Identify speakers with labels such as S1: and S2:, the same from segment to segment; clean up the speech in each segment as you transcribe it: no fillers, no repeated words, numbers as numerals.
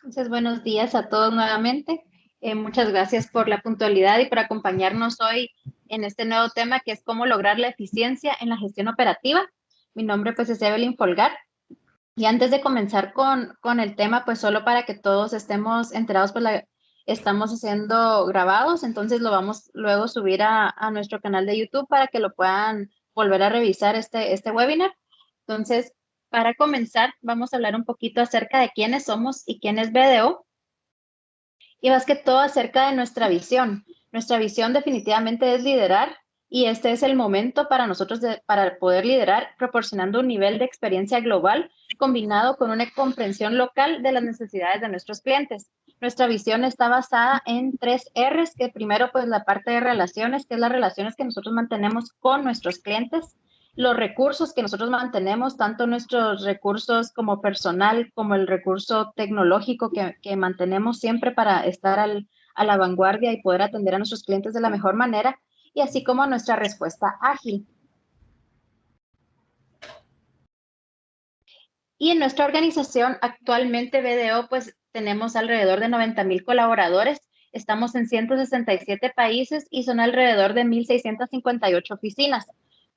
S1: Entonces, buenos días a todos nuevamente. Muchas gracias por la puntualidad y por acompañarnos hoy en este nuevo tema que es cómo lograr la eficiencia en la gestión operativa. Mi nombre pues es Evelyn Folgar. Y antes de comenzar con el tema, pues solo para que todos estemos enterados, pues estamos haciendo grabados, entonces lo vamos luego a subir a nuestro canal de YouTube para que lo puedan volver a revisar este webinar. Entonces, para comenzar, vamos a hablar un poquito acerca de quiénes somos y quién es BDO. Y más que todo acerca de nuestra visión. Nuestra visión definitivamente es liderar y este es el momento para nosotros para poder liderar proporcionando un nivel de experiencia global combinado con una comprensión local de las necesidades de nuestros clientes. Nuestra visión está basada en 3 R's, que primero pues la parte de relaciones, que es las relaciones que nosotros mantenemos con nuestros clientes, los recursos que nosotros mantenemos, tanto nuestros recursos como personal, como el recurso tecnológico que mantenemos siempre para estar a la vanguardia y poder atender a nuestros clientes de la mejor manera, y así como nuestra respuesta ágil. Y en nuestra organización actualmente BDO, pues tenemos alrededor de 90,000 colaboradores, estamos en 167 países y son alrededor de 1,658 oficinas.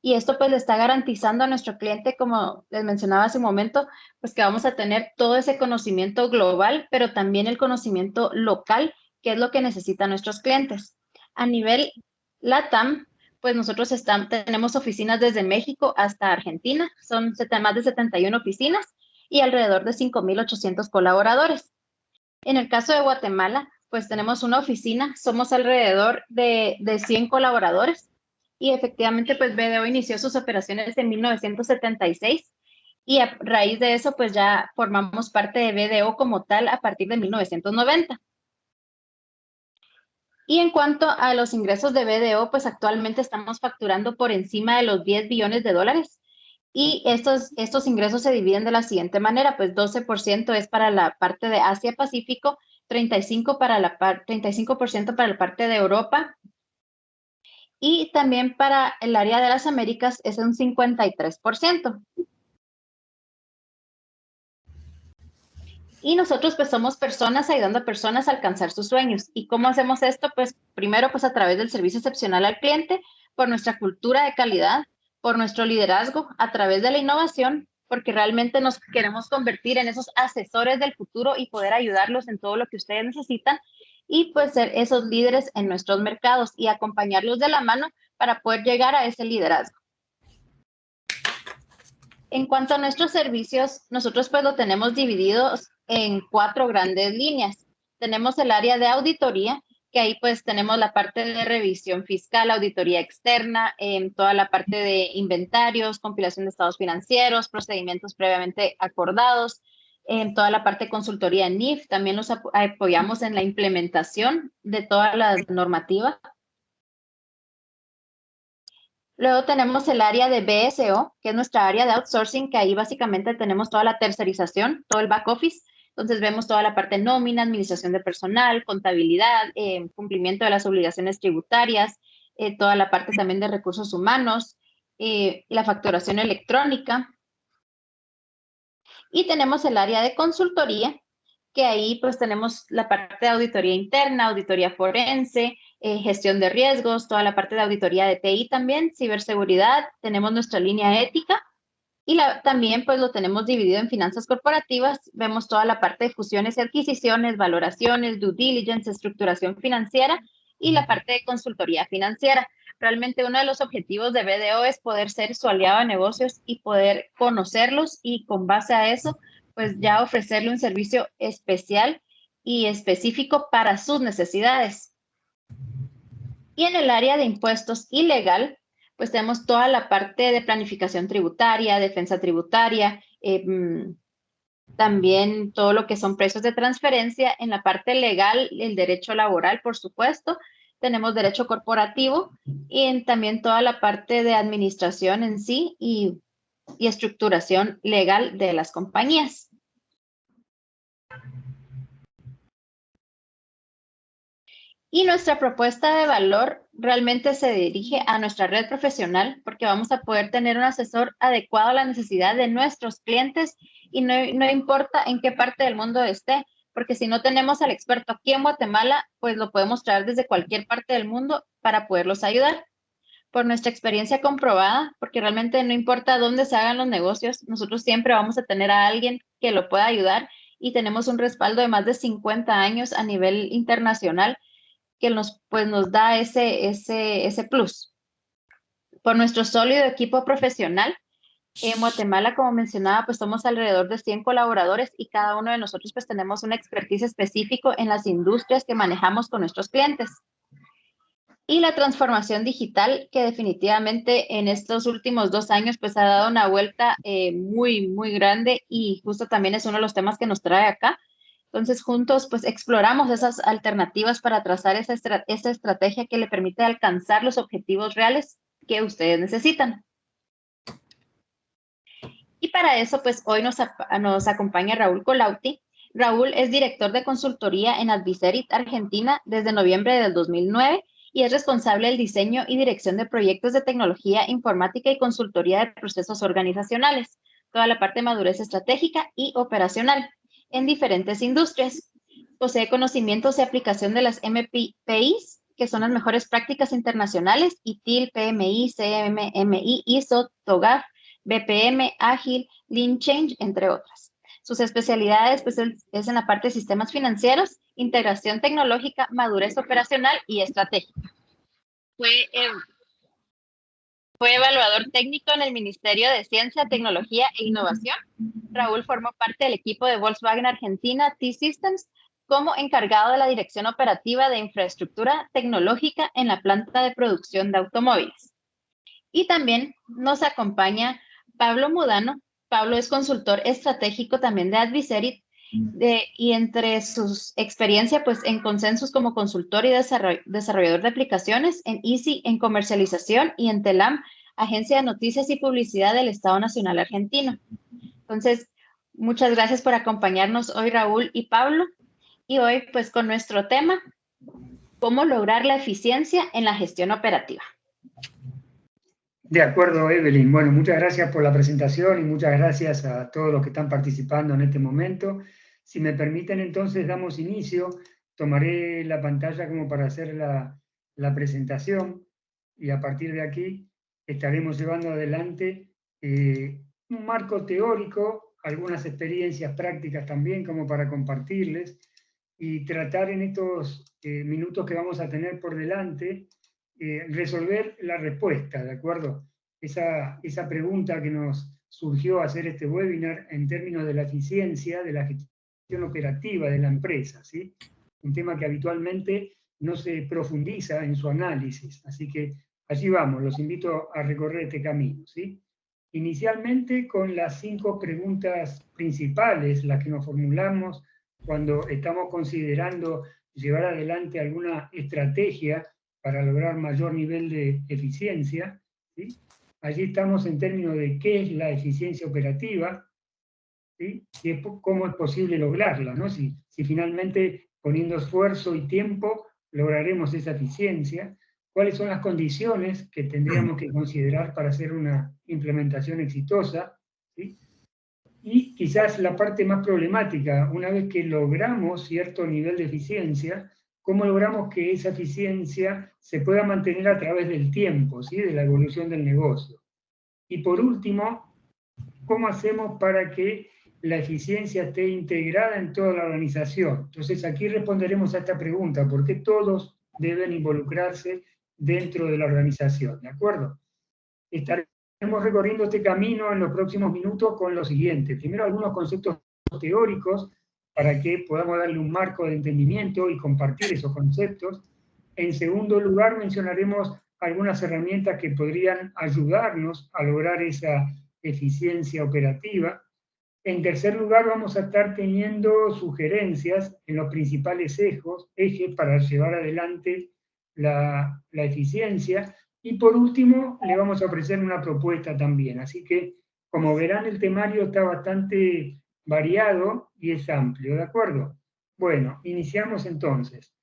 S1: Y esto pues le está garantizando a nuestro cliente, como les mencionaba hace un momento, pues que vamos a tener todo ese conocimiento global, pero también el conocimiento local, que es lo que necesitan nuestros clientes. A nivel LATAM, pues nosotros tenemos oficinas desde México hasta Argentina, son más de 71 oficinas y alrededor de 5,800 colaboradores. En el caso de Guatemala, pues tenemos una oficina, somos alrededor de 100 colaboradores y efectivamente pues BDO inició sus operaciones en 1976 y a raíz de eso pues ya formamos parte de BDO como tal a partir de 1990. Y en cuanto a los ingresos de BDO, pues actualmente estamos facturando por encima de los 10 billones de dólares. Y estos ingresos se dividen de la siguiente manera, pues 12% es para la parte de Asia-Pacífico, 35% para la parte de Europa y también para el área de las Américas es un 53%. Y nosotros pues somos personas ayudando a personas a alcanzar sus sueños. ¿Y cómo hacemos esto? Pues primero pues a través del servicio excepcional al cliente, por nuestra cultura de calidad, por nuestro liderazgo, a través de la innovación, porque realmente nos queremos convertir en esos asesores del futuro y poder ayudarlos en todo lo que ustedes necesitan y pues ser esos líderes en nuestros mercados y acompañarlos de la mano para poder llegar a ese liderazgo. En cuanto a nuestros servicios, nosotros pues lo tenemos divididos en 4 grandes líneas. Tenemos el área de auditoría, que ahí pues tenemos la parte de revisión fiscal, auditoría externa, toda la parte de inventarios, compilación de estados financieros, procedimientos previamente acordados, en toda la parte de consultoría en NIF, también los apoyamos en la implementación de toda la normativa. Luego tenemos el área de BSO, que es nuestra área de outsourcing, que ahí básicamente tenemos toda la tercerización, todo el back office. Entonces vemos toda la parte nómina, administración de personal, contabilidad, cumplimiento de las obligaciones tributarias, toda la parte también de recursos humanos, la facturación electrónica. Y tenemos el área de consultoría, que ahí pues tenemos la parte de auditoría interna, auditoría forense, gestión de riesgos, toda la parte de auditoría de TI también, ciberseguridad, tenemos nuestra línea ética y también pues lo tenemos dividido en finanzas corporativas, vemos toda la parte de fusiones y adquisiciones, valoraciones, due diligence, estructuración financiera y la parte de consultoría financiera. Realmente uno de los objetivos de BDO es poder ser su aliado de negocios y poder conocerlos y con base a eso, pues ya ofrecerle un servicio especial y específico para sus necesidades. Y en el área de impuestos y legal, pues tenemos toda la parte de planificación tributaria, defensa tributaria, también todo lo que son precios de transferencia. En la parte legal, el derecho laboral, por supuesto, tenemos derecho corporativo y también toda la parte de administración en sí y estructuración legal de las compañías. Y nuestra propuesta de valor realmente se dirige a nuestra red profesional porque vamos a poder tener un asesor adecuado a la necesidad de nuestros clientes y no importa en qué parte del mundo esté, porque si no tenemos al experto aquí en Guatemala, pues lo podemos traer desde cualquier parte del mundo para poderlos ayudar. Por nuestra experiencia comprobada, porque realmente no importa dónde se hagan los negocios, nosotros siempre vamos a tener a alguien que lo pueda ayudar y tenemos un respaldo de más de 50 años a nivel internacional que nos da ese plus. Por nuestro sólido equipo profesional, en Guatemala, como mencionaba, pues somos alrededor de 100 colaboradores y cada uno de nosotros pues tenemos una expertise específico en las industrias que manejamos con nuestros clientes. Y la transformación digital, que definitivamente en estos últimos 2 años pues ha dado una vuelta muy, muy grande y justo también es uno de los temas que nos trae acá. Entonces juntos pues exploramos esas alternativas para trazar esa estrategia que le permite alcanzar los objetivos reales que ustedes necesitan. Y para eso pues hoy nos acompaña Raúl Colauti. Raúl es director de consultoría en Adviserit Argentina desde noviembre del 2009 y es responsable del diseño y dirección de proyectos de tecnología informática y consultoría de procesos organizacionales, toda la parte de madurez estratégica y operacional en diferentes industrias. Posee conocimientos y aplicación de las MPIs, que son las mejores prácticas internacionales, ITIL, PMI, CMMI, ISO, TOGAF, BPM, Ágil, Lean Change, entre otras. Sus especialidades pues, es en la parte de sistemas financieros, integración tecnológica, madurez operacional y estratégica. Fue evaluador técnico en el Ministerio de Ciencia, Tecnología e Innovación. Raúl formó parte del equipo de Volkswagen Argentina, T-Systems, como encargado de la dirección operativa de infraestructura tecnológica en la planta de producción de automóviles. Y también nos acompaña Pablo Mudano. Pablo es consultor estratégico también de Adviserit y entre sus experiencias pues en Consensus como consultor y desarrollador de aplicaciones, en Easy en comercialización y en Telam, agencia de noticias y publicidad del Estado Nacional Argentino. Entonces, muchas gracias por acompañarnos hoy Raúl y Pablo y hoy pues con nuestro tema, cómo lograr la eficiencia en la gestión operativa.
S2: De acuerdo, Evelyn. Bueno, muchas gracias por la presentación y muchas gracias a todos los que están participando en este momento. Si me permiten, entonces damos inicio. Tomaré la pantalla como para hacer la presentación y a partir de aquí estaremos llevando adelante un marco teórico, algunas experiencias prácticas también como para compartirles y tratar en estos minutos que vamos a tener por delante resolver la respuesta, ¿de acuerdo? Esa pregunta que nos surgió hacer este webinar en términos de la eficiencia de la gestión operativa de la empresa, ¿sí? Un tema que habitualmente no se profundiza en su análisis, así que allí vamos, los invito a recorrer este camino, ¿sí? Inicialmente con las 5 preguntas principales, las que nos formulamos cuando estamos considerando llevar adelante alguna estrategia para lograr mayor nivel de eficiencia, ¿sí? Allí estamos en términos de qué es la eficiencia operativa, ¿sí? Y cómo es posible lograrla, ¿no? Si finalmente poniendo esfuerzo y tiempo lograremos esa eficiencia, cuáles son las condiciones que tendríamos que considerar para hacer una implementación exitosa, ¿sí? Y quizás la parte más problemática, una vez que logramos cierto nivel de eficiencia, ¿cómo logramos que esa eficiencia se pueda mantener a través del tiempo, ¿sí? De la evolución del negocio? Y por último, ¿cómo hacemos para que la eficiencia esté integrada en toda la organización? Entonces aquí responderemos a esta pregunta, ¿por qué todos deben involucrarse dentro de la organización? ¿De acuerdo? Estaremos recorriendo este camino en los próximos minutos con lo siguiente. Primero, algunos conceptos teóricos para que podamos darle un marco de entendimiento y compartir esos conceptos. En segundo lugar, mencionaremos algunas herramientas que podrían ayudarnos a lograr esa eficiencia operativa. En tercer lugar, vamos a estar teniendo sugerencias en los principales ejes para llevar adelante la eficiencia. Y por último, le vamos a ofrecer una propuesta también. Así que, como verán, el temario está bastante variado y es amplio, ¿de acuerdo? Bueno, iniciamos entonces.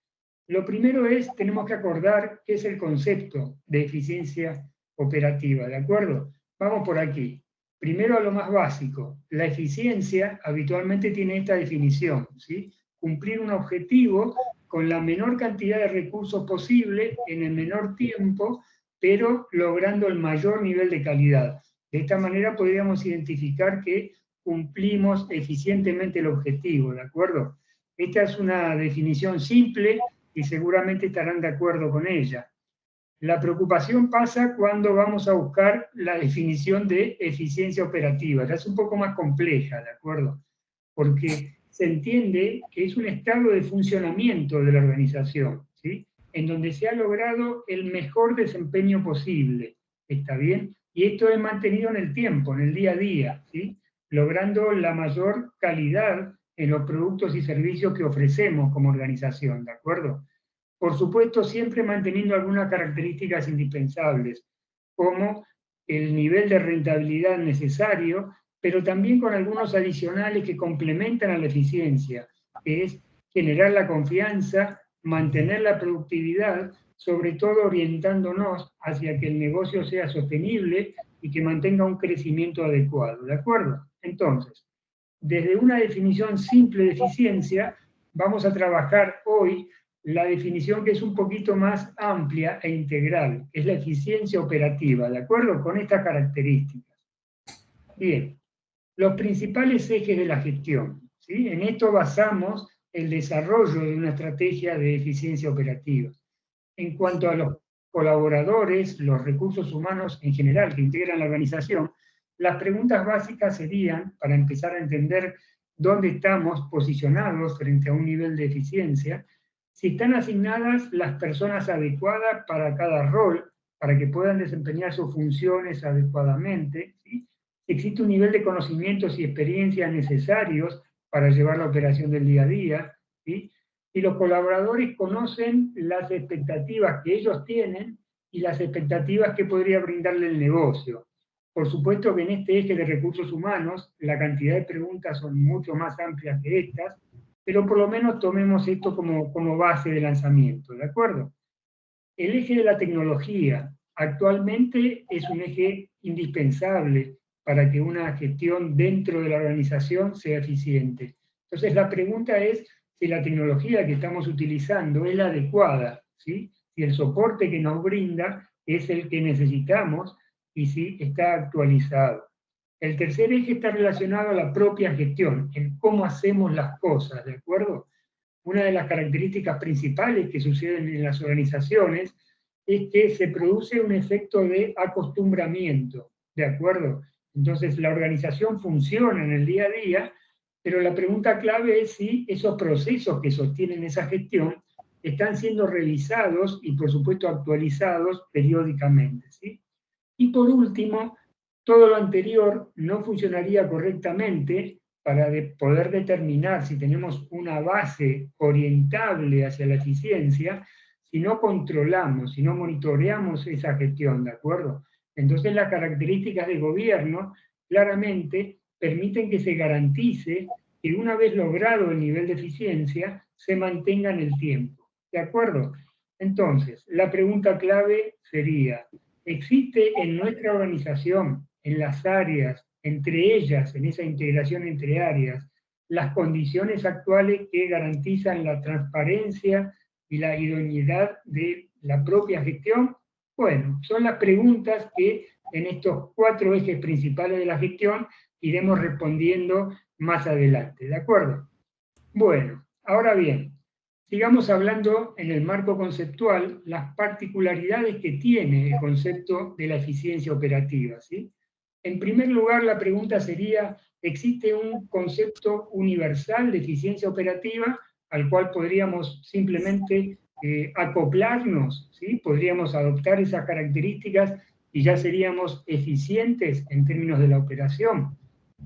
S2: Lo primero es, tenemos que acordar qué es el concepto de eficiencia operativa, ¿de acuerdo? Vamos por aquí. Primero a lo más básico. La eficiencia habitualmente tiene esta definición, ¿sí? cumplir un objetivo con la menor cantidad de recursos posible en el menor tiempo, pero logrando el mayor nivel de calidad. De esta manera podríamos identificar que cumplimos eficientemente el objetivo, ¿de acuerdo? Esta es una definición simple y seguramente estarán de acuerdo con ella. La preocupación pasa cuando vamos a buscar la definición de eficiencia operativa. Ya es un poco más compleja, ¿de acuerdo? Porque se entiende que es un estado de funcionamiento de la organización, ¿sí? En donde se ha logrado el mejor desempeño posible, ¿está bien? Y esto es mantenido en el tiempo, en el día a día, ¿sí? Logrando la mayor calidad en los productos y servicios que ofrecemos como organización, ¿de acuerdo? Por supuesto, siempre manteniendo algunas características indispensables, como el nivel de rentabilidad necesario, pero también con algunos adicionales que complementan a la eficiencia, que es generar la confianza, mantener la productividad, sobre todo orientándonos hacia que el negocio sea sostenible y que mantenga un crecimiento adecuado, ¿de acuerdo? Entonces, desde una definición simple de eficiencia, vamos a trabajar hoy la definición que es un poquito más amplia e integral, que es la eficiencia operativa, ¿de acuerdo? Con estas características. Bien, los principales ejes de la gestión, ¿sí? En esto basamos el desarrollo de una estrategia de eficiencia operativa. En cuanto a los colaboradores, los recursos humanos en general que integran la organización, las preguntas básicas serían, para empezar a entender dónde estamos posicionados frente a un nivel de eficiencia, si están asignadas las personas adecuadas para cada rol, para que puedan desempeñar sus funciones adecuadamente, ¿sí? Si existe un nivel de conocimientos y experiencia necesarios para llevar la operación del día a día, ¿sí? Y los colaboradores conocen las expectativas que ellos tienen y las expectativas que podría brindarle el negocio. Por supuesto que en este eje de recursos humanos la cantidad de preguntas son mucho más amplias que estas, pero por lo menos tomemos esto como base de lanzamiento, ¿de acuerdo? El eje de la tecnología actualmente es un eje indispensable para que una gestión dentro de la organización sea eficiente. Entonces la pregunta es si la tecnología que estamos utilizando es la adecuada, ¿sí? Si el soporte que nos brinda es el que necesitamos y si está actualizado. El tercer eje está relacionado a la propia gestión, en cómo hacemos las cosas, ¿de acuerdo? Una de las características principales que suceden en las organizaciones es que se produce un efecto de acostumbramiento, ¿de acuerdo? Entonces la organización funciona en el día a día, pero la pregunta clave es si esos procesos que sostienen esa gestión están siendo revisados y por supuesto actualizados periódicamente, ¿sí? Y por último, todo lo anterior no funcionaría correctamente para poder determinar si tenemos una base orientable hacia la eficiencia, si no controlamos, si no monitoreamos esa gestión, ¿de acuerdo? Entonces las características de gobierno claramente permiten que se garantice que una vez logrado el nivel de eficiencia, se mantenga en el tiempo, ¿de acuerdo? Entonces, la pregunta clave sería, ¿existe en nuestra organización, en las áreas, entre ellas, en esa integración entre áreas, las condiciones actuales que garantizan la transparencia y la idoneidad de la propia gestión? Bueno, son las preguntas que en estos 4 ejes principales de la gestión iremos respondiendo más adelante, ¿de acuerdo? Bueno, ahora bien, sigamos hablando en el marco conceptual las particularidades que tiene el concepto de la eficiencia operativa, ¿sí? En primer lugar, la pregunta sería, ¿existe un concepto universal de eficiencia operativa al cual podríamos simplemente acoplarnos, ¿sí? Podríamos adoptar esas características y ya seríamos eficientes en términos de la operación?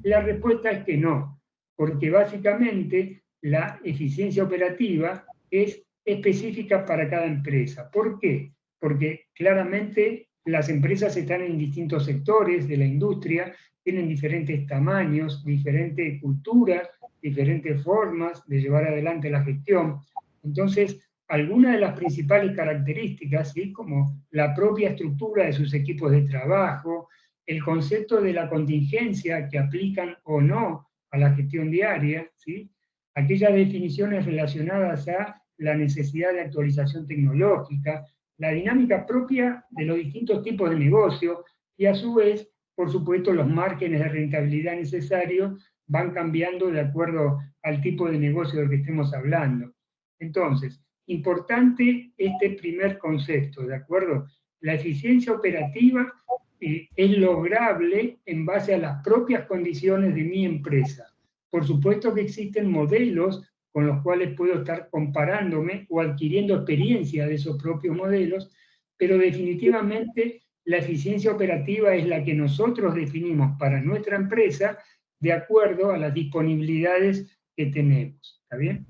S2: La respuesta es que no, porque básicamente la eficiencia operativa es específica para cada empresa. ¿Por qué? Porque claramente las empresas están en distintos sectores de la industria, tienen diferentes tamaños, diferente cultura, diferentes formas de llevar adelante la gestión. Entonces, algunas de las principales características, ¿sí? Como la propia estructura de sus equipos de trabajo, el concepto de la contingencia que aplican o no a la gestión diaria, ¿sí? aquellas definiciones relacionadas a la necesidad de actualización tecnológica, la dinámica propia de los distintos tipos de negocio y a su vez, por supuesto, los márgenes de rentabilidad necesarios van cambiando de acuerdo al tipo de negocio del que estemos hablando. Entonces, importante este primer concepto, ¿de acuerdo? La eficiencia operativa es lograble en base a las propias condiciones de mi empresa. Por supuesto que existen modelos con los cuales puedo estar comparándome o adquiriendo experiencia de esos propios modelos, pero definitivamente la eficiencia operativa es la que nosotros definimos para nuestra empresa de acuerdo a las disponibilidades que tenemos. ¿Está bien?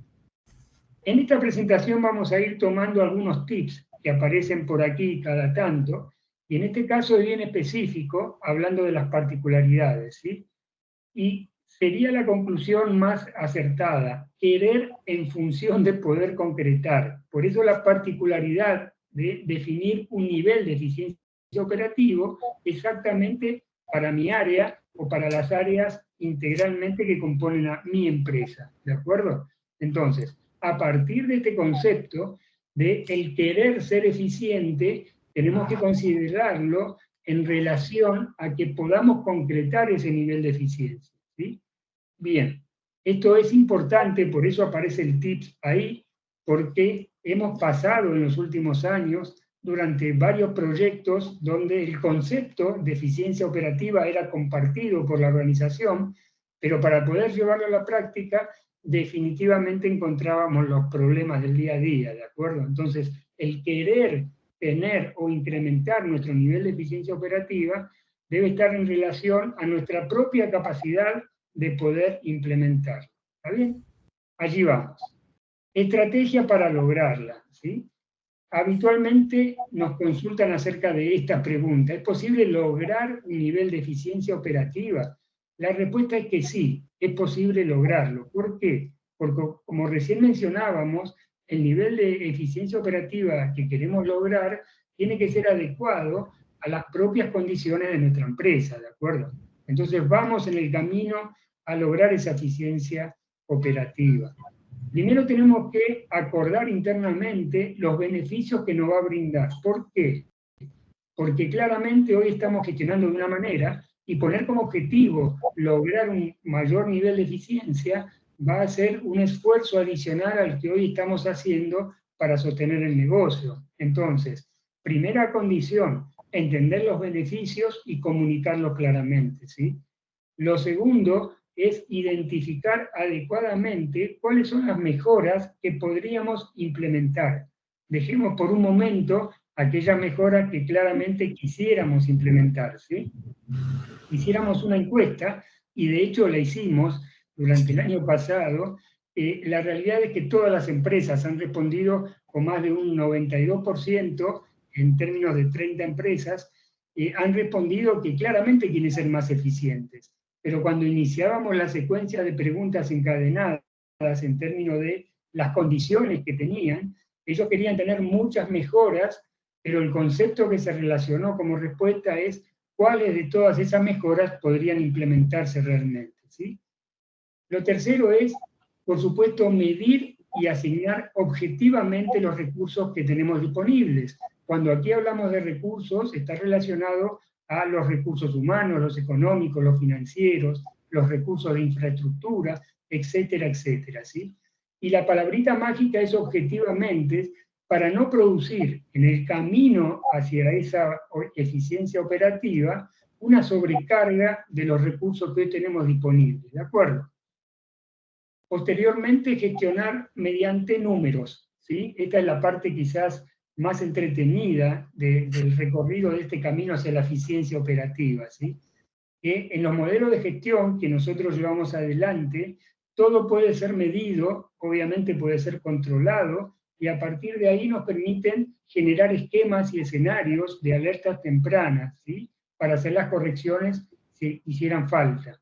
S2: En esta presentación vamos a ir tomando algunos tips que aparecen por aquí cada tanto, y en este caso es bien específico, hablando de las particularidades, ¿sí? Y sería la conclusión más acertada, querer en función de poder concretar. Por eso la particularidad de definir un nivel de eficiencia operativo exactamente para mi área o para las áreas integralmente que componen a mi empresa, ¿de acuerdo? Entonces, a partir de este concepto de el querer ser eficiente, tenemos que considerarlo en relación a que podamos concretar ese nivel de eficiencia, ¿sí? Bien, esto es importante, por eso aparece el tips ahí, porque hemos pasado en los últimos años durante varios proyectos donde el concepto de eficiencia operativa era compartido por la organización, pero para poder llevarlo a la práctica definitivamente encontrábamos los problemas del día a día, ¿de acuerdo? Entonces, el querer tener o incrementar nuestro nivel de eficiencia operativa debe estar en relación a nuestra propia capacidad de poder implementar. ¿Está bien? Allí vamos. Estrategia para lograrla, ¿sí? Habitualmente nos consultan acerca de esta pregunta. ¿Es posible lograr un nivel de eficiencia operativa? La respuesta es que sí, es posible lograrlo. ¿Por qué? Porque, como recién mencionábamos, el nivel de eficiencia operativa que queremos lograr tiene que ser adecuado a las propias condiciones de nuestra empresa, ¿de acuerdo? Entonces vamos en el camino a lograr esa eficiencia operativa. Primero tenemos que acordar internamente los beneficios que nos va a brindar. ¿Por qué? Porque claramente hoy estamos gestionando de una manera y poner como objetivo lograr un mayor nivel de eficiencia va a ser un esfuerzo adicional al que hoy estamos haciendo para sostener el negocio. Entonces, primera condición, entender los beneficios y comunicarlos claramente, ¿sí? Lo segundo es identificar adecuadamente cuáles son las mejoras que podríamos implementar. Dejemos por un momento aquellas mejoras que claramente quisiéramos implementar, ¿sí? Hiciéramos una encuesta, y de hecho la hicimos durante el año pasado. La realidad es que todas las empresas han respondido con más de un 92%, en términos de 30 empresas, han respondido que claramente quieren ser más eficientes. Pero cuando iniciábamos la secuencia de preguntas encadenadas en términos de las condiciones que tenían, ellos querían tener muchas mejoras, pero el concepto que se relacionó como respuesta es cuáles de todas esas mejoras podrían implementarse realmente, ¿sí? Lo tercero es, por supuesto, medir y asignar objetivamente los recursos que tenemos disponibles. Cuando aquí hablamos de recursos, está relacionado a los recursos humanos, los económicos, los financieros, los recursos de infraestructura, etcétera, etcétera, ¿sí? Y la palabrita mágica es objetivamente, para no producir en el camino hacia esa eficiencia operativa una sobrecarga de los recursos que hoy tenemos disponibles, ¿de acuerdo? Posteriormente, gestionar mediante números, ¿sí? Esta es la parte quizás más entretenida del recorrido de este camino hacia la eficiencia operativa, ¿sí? Que en los modelos de gestión que nosotros llevamos adelante, todo puede ser medido, obviamente puede ser controlado, y a partir de ahí nos permiten generar esquemas y escenarios de alertas tempranas, ¿sí? Para hacer las correcciones si hicieran falta.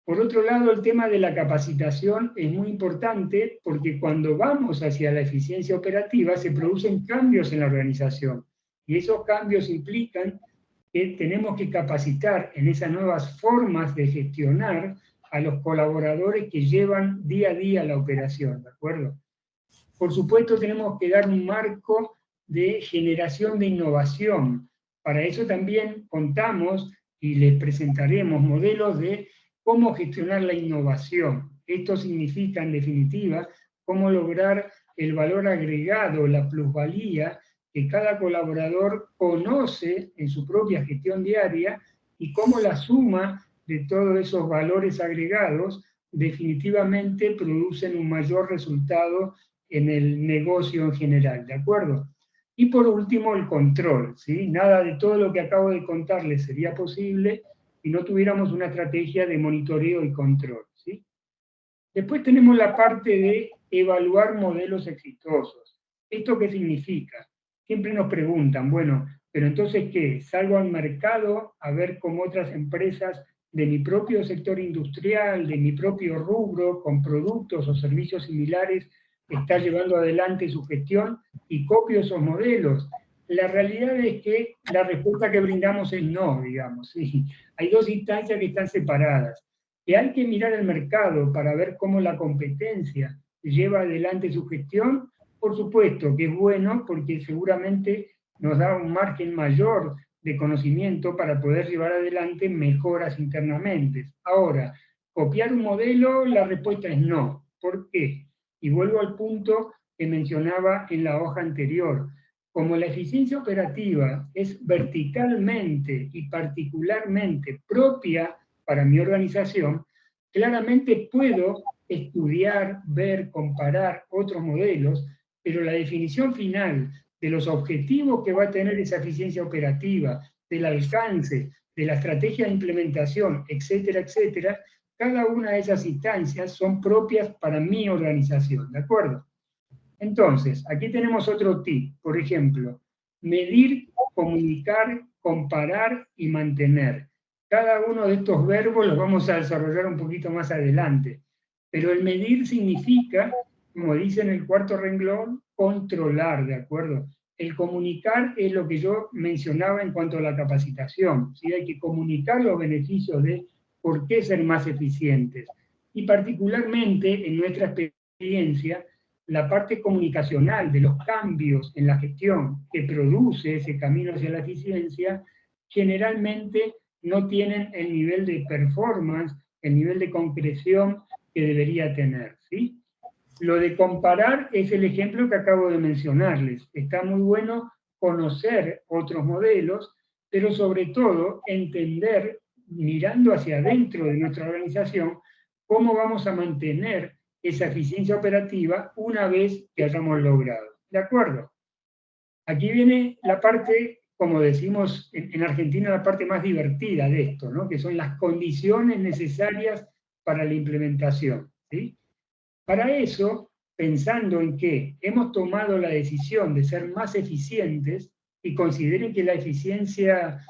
S2: Por otro lado, el tema de la capacitación es muy importante porque cuando vamos hacia la eficiencia operativa se producen cambios en la organización, y esos cambios implican que tenemos que capacitar en esas nuevas formas de gestionar a los colaboradores que llevan día a día la operación, ¿de acuerdo? Por supuesto, tenemos que dar un marco de generación de innovación. Para eso también contamos y les presentaremos modelos de cómo gestionar la innovación. Esto significa, en definitiva, cómo lograr el valor agregado, la plusvalía que cada colaborador conoce en su propia gestión diaria y cómo la suma de todos esos valores agregados definitivamente producen un mayor resultado en el negocio en general, ¿de acuerdo? Y por último, el control, ¿sí? Nada de todo lo que acabo de contarles sería posible si no tuviéramos una estrategia de monitoreo y control, ¿sí? Después tenemos la parte de evaluar modelos exitosos. ¿Esto qué significa? Siempre nos preguntan, bueno, pero entonces, ¿qué? ¿Salgo al mercado a ver cómo otras empresas de mi propio sector industrial, de mi propio rubro, con productos o servicios similares, está llevando adelante su gestión y copio esos modelos? La realidad es que la respuesta que brindamos es no, digamos, ¿sí? Hay dos instancias que están separadas. Que hay que mirar el mercado para ver cómo la competencia lleva adelante su gestión, por supuesto que es bueno porque seguramente nos da un margen mayor de conocimiento para poder llevar adelante mejoras internamente. Ahora, copiar un modelo, la respuesta es no. ¿Por qué? Y vuelvo al punto que mencionaba en la hoja anterior. Como la eficiencia operativa es verticalmente y particularmente propia para mi organización, claramente puedo estudiar, ver, comparar otros modelos, pero la definición final de los objetivos que va a tener esa eficiencia operativa, del alcance, de la estrategia de implementación, etcétera, etcétera, cada una de esas instancias son propias para mi organización, ¿de acuerdo? Entonces, aquí tenemos otro tip, por ejemplo, medir, comunicar, comparar y mantener. Cada uno de estos verbos los vamos a desarrollar un poquito más adelante, pero el medir significa, como dice en el cuarto renglón, controlar, ¿de acuerdo? El comunicar es lo que yo mencionaba en cuanto a la capacitación, ¿sí? Hay que comunicar los beneficios de por qué ser más eficientes. Y particularmente en nuestra experiencia, la parte comunicacional de los cambios en la gestión que produce ese camino hacia la eficiencia, generalmente no tienen el nivel de performance, el nivel de concreción que debería tener, ¿sí? Lo de comparar es el ejemplo que acabo de mencionarles. Está muy bueno conocer otros modelos, pero sobre todo entender, mirando hacia adentro de nuestra organización, cómo vamos a mantener esa eficiencia operativa una vez que hayamos logrado. ¿De acuerdo? Aquí viene la parte, como decimos en Argentina, la parte más divertida de esto, ¿no? Que son las condiciones necesarias para la implementación, ¿sí? Para eso, pensando en que hemos tomado la decisión de ser más eficientes y consideren que la eficiencia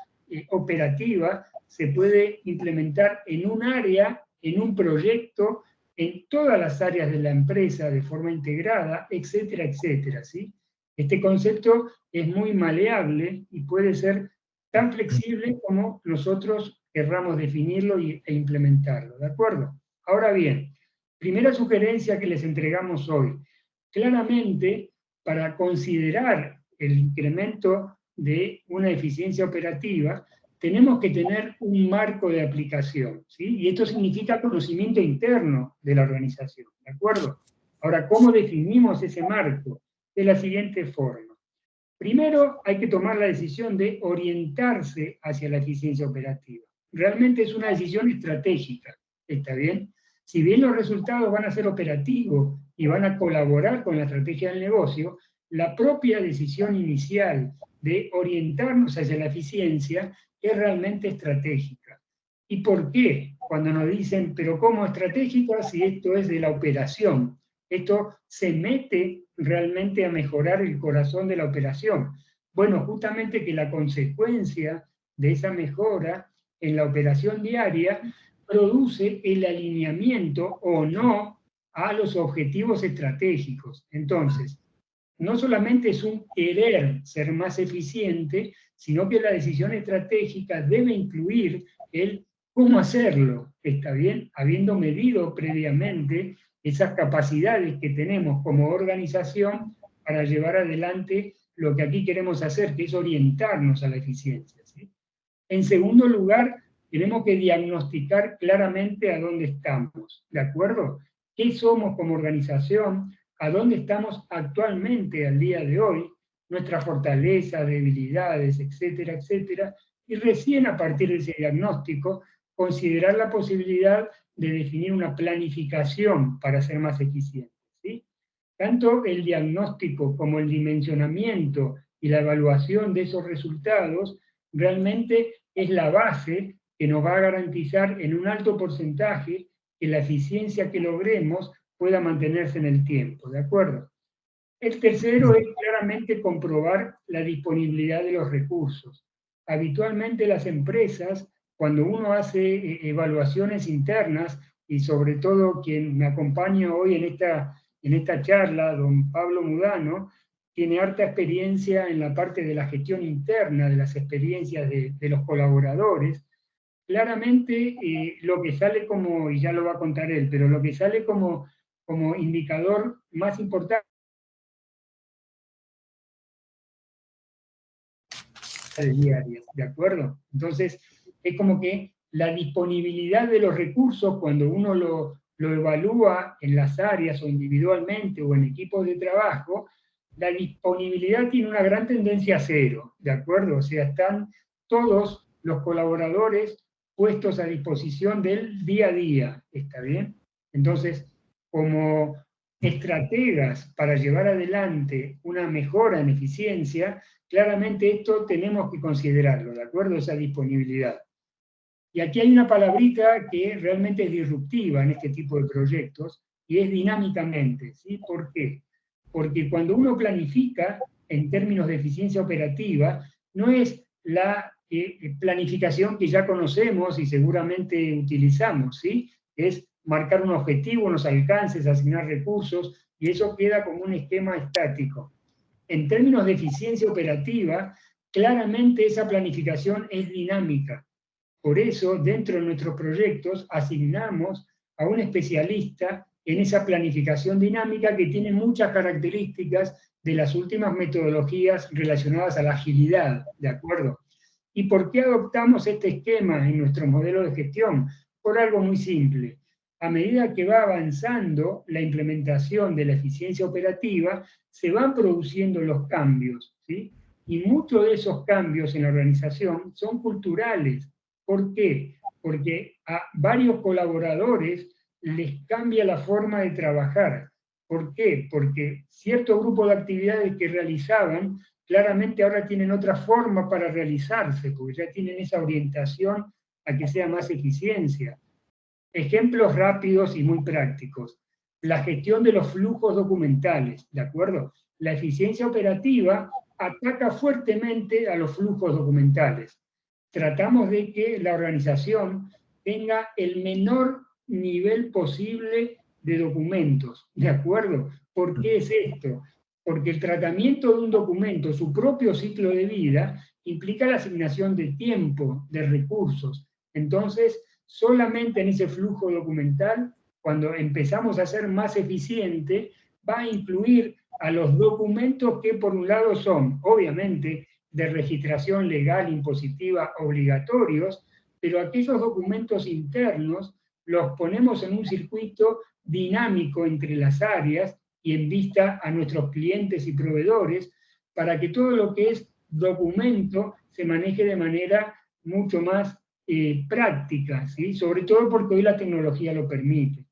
S2: operativa se puede implementar en un área, en un proyecto, en todas las áreas de la empresa de forma integrada, etcétera, etcétera, ¿sí? Este concepto es muy maleable y puede ser tan flexible como nosotros querramos definirlo e implementarlo, ¿de acuerdo? Ahora bien, primera sugerencia que les entregamos hoy. Claramente, para considerar el incremento de una eficiencia operativa, tenemos que tener un marco de aplicación, ¿sí? Y esto significa conocimiento interno de la organización, ¿de acuerdo? Ahora, ¿cómo definimos ese marco? De la siguiente forma. Primero, hay que tomar la decisión de orientarse hacia la eficiencia operativa. Realmente es una decisión estratégica, ¿está bien? Si bien los resultados van a ser operativos y van a colaborar con la estrategia del negocio, la propia decisión inicial de orientarnos hacia la eficiencia es realmente estratégica. ¿Y por qué? Cuando nos dicen, pero ¿cómo estratégica si esto es de la operación? Esto se mete realmente a mejorar el corazón de la operación. Bueno, justamente que la consecuencia de esa mejora en la operación diaria produce el alineamiento o no a los objetivos estratégicos. Entonces, no solamente es un querer ser más eficiente, sino que la decisión estratégica debe incluir el ¿Cómo hacerlo? ¿Está bien? Habiendo medido previamente esas capacidades que tenemos como organización para llevar adelante lo que aquí queremos hacer, que es orientarnos a la eficiencia, ¿sí? En segundo lugar, tenemos que diagnosticar claramente a dónde estamos, ¿de acuerdo? ¿Qué somos como organización? ¿A dónde estamos actualmente al día de hoy? Nuestras fortalezas, debilidades, etcétera, etcétera. Y recién a partir de ese diagnóstico, considerar la posibilidad de definir una planificación para ser más eficientes, ¿sí? Tanto el diagnóstico como el dimensionamiento y la evaluación de esos resultados realmente es la base que nos va a garantizar en un alto porcentaje que la eficiencia que logremos pueda mantenerse en el tiempo, ¿de acuerdo? El tercero es claramente comprobar la disponibilidad de los recursos. Habitualmente las empresas, cuando uno hace evaluaciones internas, y sobre todo quien me acompaña hoy en esta charla, don Pablo Mudano, tiene harta experiencia en la parte de la gestión interna, de las experiencias de los colaboradores. Claramente lo que sale como, y ya lo va a contar él, pero lo que sale como indicador más importante diarias, ¿de acuerdo? Entonces, es como que la disponibilidad de los recursos, cuando uno lo evalúa en las áreas o individualmente o en equipos de trabajo, la disponibilidad tiene una gran tendencia a cero, ¿de acuerdo? O sea, están todos los colaboradores puestos a disposición del día a día, ¿está bien? Entonces, como estrategas para llevar adelante una mejora en eficiencia, claramente esto tenemos que considerarlo, ¿de acuerdo? Esa disponibilidad. Y aquí hay una palabrita que realmente es disruptiva en este tipo de proyectos, y es dinámicamente, ¿sí? ¿Por qué? Porque cuando uno planifica en términos de eficiencia operativa, no es la planificación que ya conocemos y seguramente utilizamos, ¿sí? Es marcar un objetivo, unos alcances, asignar recursos, y eso queda como un esquema estático. En términos de eficiencia operativa, claramente esa planificación es dinámica. Por eso, dentro de nuestros proyectos, asignamos a un especialista en esa planificación dinámica que tiene muchas características de las últimas metodologías relacionadas a la agilidad, ¿de acuerdo? ¿Y por qué adoptamos este esquema en nuestro modelo de gestión? Por algo muy simple. A medida que va avanzando la implementación de la eficiencia operativa, se van produciendo los cambios, ¿sí? Y muchos de esos cambios en la organización son culturales. ¿Por qué? Porque a varios colaboradores les cambia la forma de trabajar. ¿Por qué? Porque cierto grupo de actividades que realizaban claramente ahora tienen otra forma para realizarse, porque ya tienen esa orientación a que sea más eficiencia. Ejemplos rápidos y muy prácticos. La gestión de los flujos documentales, ¿de acuerdo? La eficiencia operativa ataca fuertemente a los flujos documentales. Tratamos de que la organización tenga el menor nivel posible de documentos, ¿de acuerdo? ¿Por qué es esto? Porque el tratamiento de un documento, su propio ciclo de vida, implica la asignación de tiempo, de recursos. Entonces, solamente en ese flujo documental, cuando empezamos a ser más eficiente, va a incluir a los documentos que por un lado son, obviamente, de registración legal impositiva obligatorios, pero aquellos documentos internos los ponemos en un circuito dinámico entre las áreas y en vista a nuestros clientes y proveedores, para que todo lo que es documento se maneje de manera mucho más práctica, ¿sí? Sobre todo porque hoy la tecnología lo permite.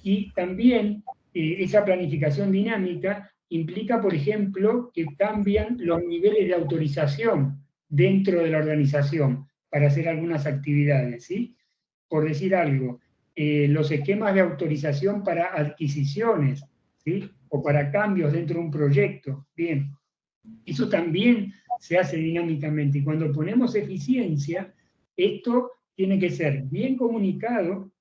S2: Y también esa planificación dinámica implica, por ejemplo, que cambian los niveles de autorización dentro de la organización para hacer algunas actividades, ¿sí? Por decir algo, los esquemas de autorización para adquisiciones, ¿sí? O para cambios dentro de un proyecto. Bien, eso también se hace dinámicamente. Y cuando ponemos eficiencia, esto tiene que ser bien comunicado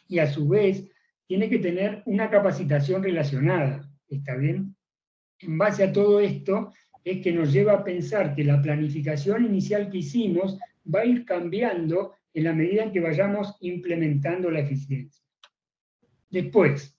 S2: y a su vez tiene que tener una capacitación relacionada. ¿Está bien? En base a todo esto es que nos lleva a pensar que la planificación inicial que hicimos va a ir cambiando en la medida en que vayamos implementando la eficiencia. Después,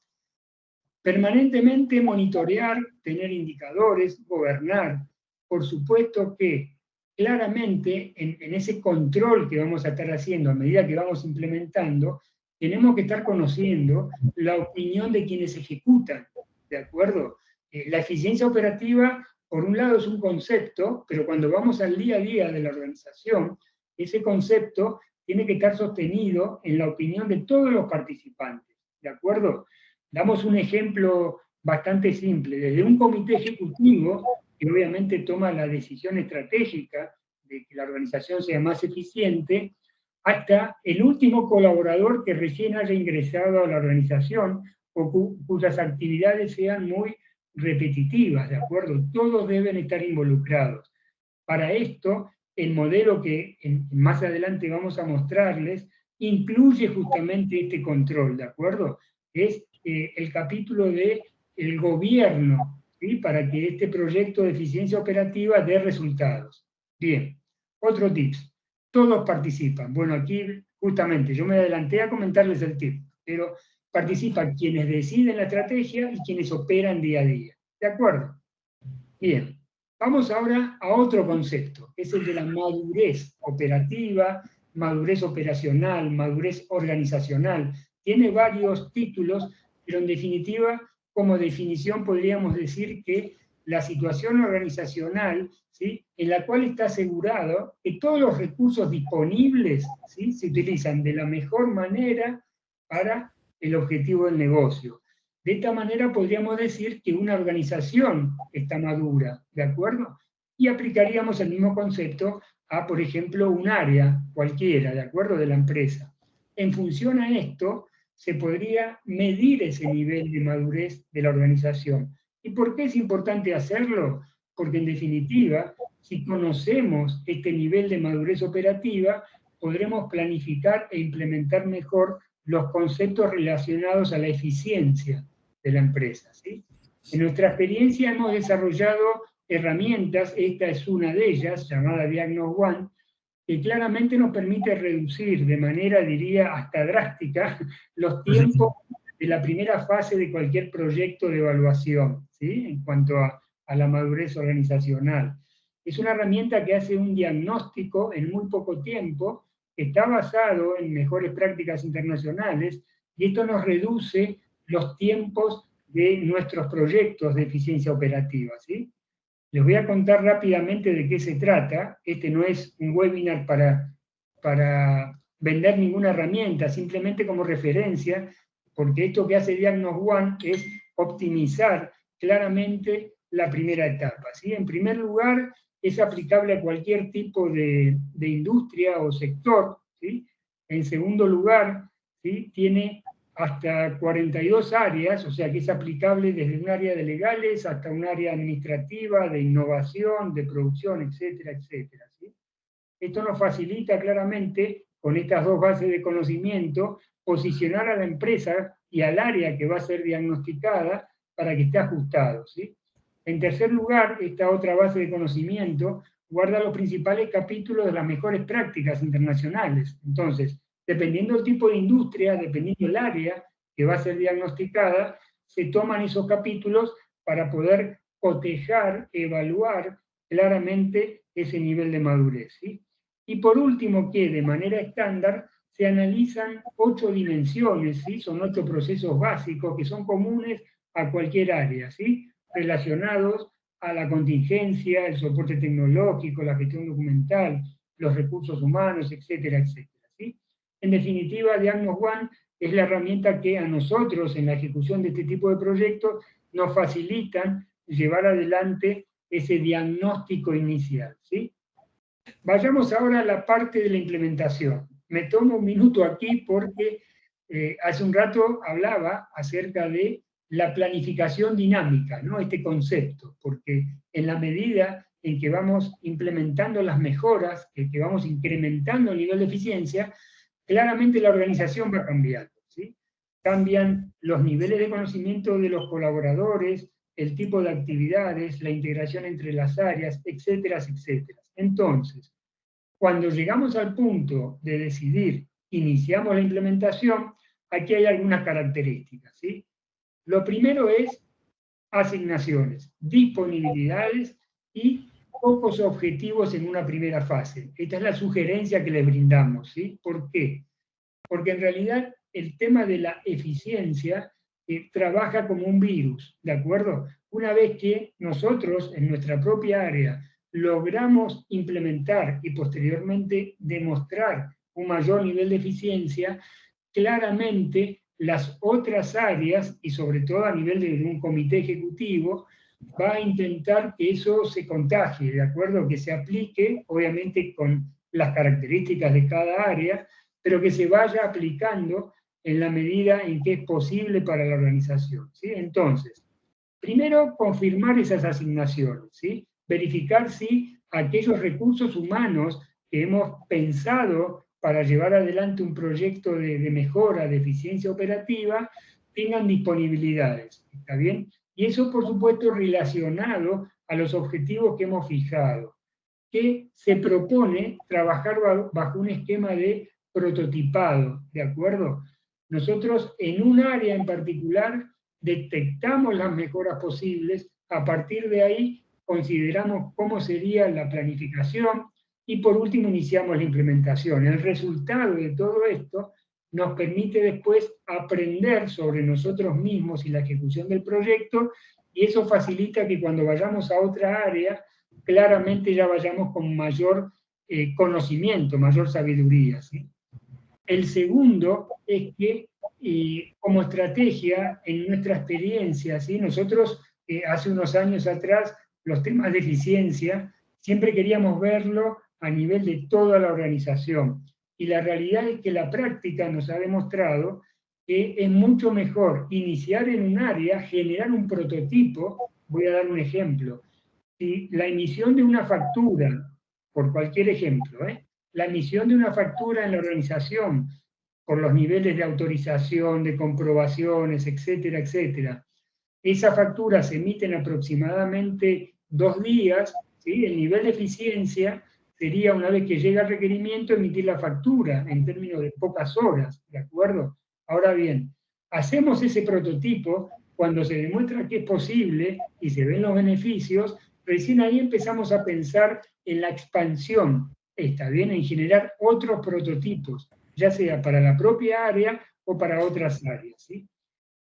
S2: permanentemente monitorear, tener indicadores, gobernar. Por supuesto que claramente en ese control que vamos a estar haciendo a medida que vamos implementando, tenemos que estar conociendo la opinión de quienes ejecutan, ¿de acuerdo? La eficiencia operativa, por un lado, es un concepto, pero cuando vamos al día a día de la organización, ese concepto tiene que estar sostenido en la opinión de todos los participantes, ¿de acuerdo? Damos un ejemplo bastante simple. Desde un comité ejecutivo, que obviamente toma la decisión estratégica de que la organización sea más eficiente, hasta el último colaborador que recién haya ingresado a la organización o cuyas actividades sean muy repetitivas, ¿de acuerdo? Todos deben estar involucrados. Para esto, el modelo que más adelante vamos a mostrarles incluye justamente este control, ¿de acuerdo? Es el capítulo de el gobierno, ¿sí? Para que este proyecto de eficiencia operativa dé resultados. Bien, otro tips. Todos participan. Bueno, aquí justamente yo me adelanté a comentarles el tip, pero participan quienes deciden la estrategia y quienes operan día a día. ¿De acuerdo? Bien. Vamos ahora a otro concepto, que es el de la madurez operativa, madurez operacional, madurez organizacional. Tiene varios títulos, pero en definitiva, como definición podríamos decir que la situación organizacional, ¿sí?, en la cual está asegurado que todos los recursos disponibles, ¿sí?, se utilizan de la mejor manera para el objetivo del negocio. De esta manera podríamos decir que una organización está madura, ¿de acuerdo? Y aplicaríamos el mismo concepto a, por ejemplo, un área cualquiera, ¿de acuerdo?, de la empresa. En función a esto, se podría medir ese nivel de madurez de la organización. ¿Y por qué es importante hacerlo? Porque en definitiva, si conocemos este nivel de madurez operativa, podremos planificar e implementar mejor los conceptos relacionados a la eficiencia de la empresa, ¿sí? En nuestra experiencia hemos desarrollado herramientas, esta es una de ellas, llamada Diagnos One, que claramente nos permite reducir de manera, diría, hasta drástica, los tiempos de la primera fase de cualquier proyecto de evaluación, ¿sí?, en cuanto a la madurez organizacional. Es una herramienta que hace un diagnóstico en muy poco tiempo, que está basado en mejores prácticas internacionales, y esto nos reduce los tiempos de nuestros proyectos de eficiencia operativa, ¿sí? Les voy a contar rápidamente de qué se trata. Este no es un webinar para vender ninguna herramienta, simplemente como referencia, porque esto que hace Diagnos One es optimizar claramente la primera etapa, ¿sí? En primer lugar, es aplicable a cualquier tipo de industria o sector, ¿sí? En segundo lugar, ¿sí?, tiene hasta 42 áreas, o sea que es aplicable desde un área de legales hasta un área administrativa, de innovación, de producción, etcétera, etcétera, ¿sí? Esto nos facilita claramente, con estas dos bases de conocimiento, posicionar a la empresa y al área que va a ser diagnosticada para que esté ajustado, ¿sí? En tercer lugar, esta otra base de conocimiento guarda los principales capítulos de las mejores prácticas internacionales. Entonces, dependiendo del tipo de industria, dependiendo del área que va a ser diagnosticada, se toman esos capítulos para poder cotejar, evaluar claramente ese nivel de madurez, ¿sí? Y por último, que de manera estándar se analizan 8 dimensiones, ¿sí? Son 8 procesos básicos que son comunes a cualquier área, ¿sí?, relacionados a la contingencia, el soporte tecnológico, la gestión documental, los recursos humanos, etcétera, etcétera, ¿sí? En definitiva, Diagnos One es la herramienta que a nosotros en la ejecución de este tipo de proyectos nos facilitan llevar adelante ese diagnóstico inicial, ¿sí? Vayamos ahora a la parte de la implementación. Me tomo un minuto aquí porque hace un rato hablaba acerca de la planificación dinámica, ¿no?, este concepto, porque en la medida en que vamos implementando las mejoras, que vamos incrementando el nivel de eficiencia, claramente la organización va cambiando, ¿sí? Cambian los niveles de conocimiento de los colaboradores, el tipo de actividades, la integración entre las áreas, etcétera, etcétera. Entonces, cuando llegamos al punto de decidir, iniciamos la implementación, aquí hay algunas características, ¿sí? Lo primero es asignaciones, disponibilidades y pocos objetivos en una primera fase. Esta es la sugerencia que les brindamos, ¿sí? ¿Por qué? Porque en realidad el tema de la eficiencia trabaja como un virus, ¿de acuerdo? Una vez que nosotros en nuestra propia área logramos implementar y posteriormente demostrar un mayor nivel de eficiencia, claramente las otras áreas, y sobre todo a nivel de un comité ejecutivo, va a intentar que eso se contagie, ¿de acuerdo? Que se aplique, obviamente con las características de cada área, pero que se vaya aplicando en la medida en que es posible para la organización, ¿sí? Entonces, primero, confirmar esas asignaciones, ¿sí? Verificar si aquellos recursos humanos que hemos pensado para llevar adelante un proyecto de mejora, de eficiencia operativa, tengan disponibilidades, ¿está bien? Y eso, por supuesto, relacionado a los objetivos que hemos fijado, que se propone trabajar bajo un esquema de prototipado, ¿de acuerdo? Nosotros en un área en particular detectamos las mejoras posibles, a partir de ahí consideramos cómo sería la planificación y por último iniciamos la implementación. El resultado de todo esto nos permite después aprender sobre nosotros mismos y la ejecución del proyecto, y eso facilita que cuando vayamos a otra área, claramente ya vayamos con mayor conocimiento, mayor sabiduría, ¿sí? El segundo es que, como estrategia, en nuestra experiencia, ¿sí? Nosotros hace unos años atrás, los temas de eficiencia, siempre queríamos verlo a nivel de toda la organización. Y la realidad es que la práctica nos ha demostrado que es mucho mejor iniciar en un área, generar un prototipo. Voy a dar un ejemplo. Si la emisión de una factura, por cualquier ejemplo, la emisión de una factura en la organización, por los niveles de autorización, de comprobaciones, etcétera, etcétera, esa factura se emite en aproximadamente 2 días, ¿sí? El nivel de eficiencia sería, una vez que llega el requerimiento, emitir la factura en términos de pocas horas, ¿de acuerdo? Ahora bien, hacemos ese prototipo, cuando se demuestra que es posible y se ven los beneficios, recién ahí empezamos a pensar en la expansión, está bien, en generar otros prototipos, ya sea para la propia área o para otras áreas, ¿sí?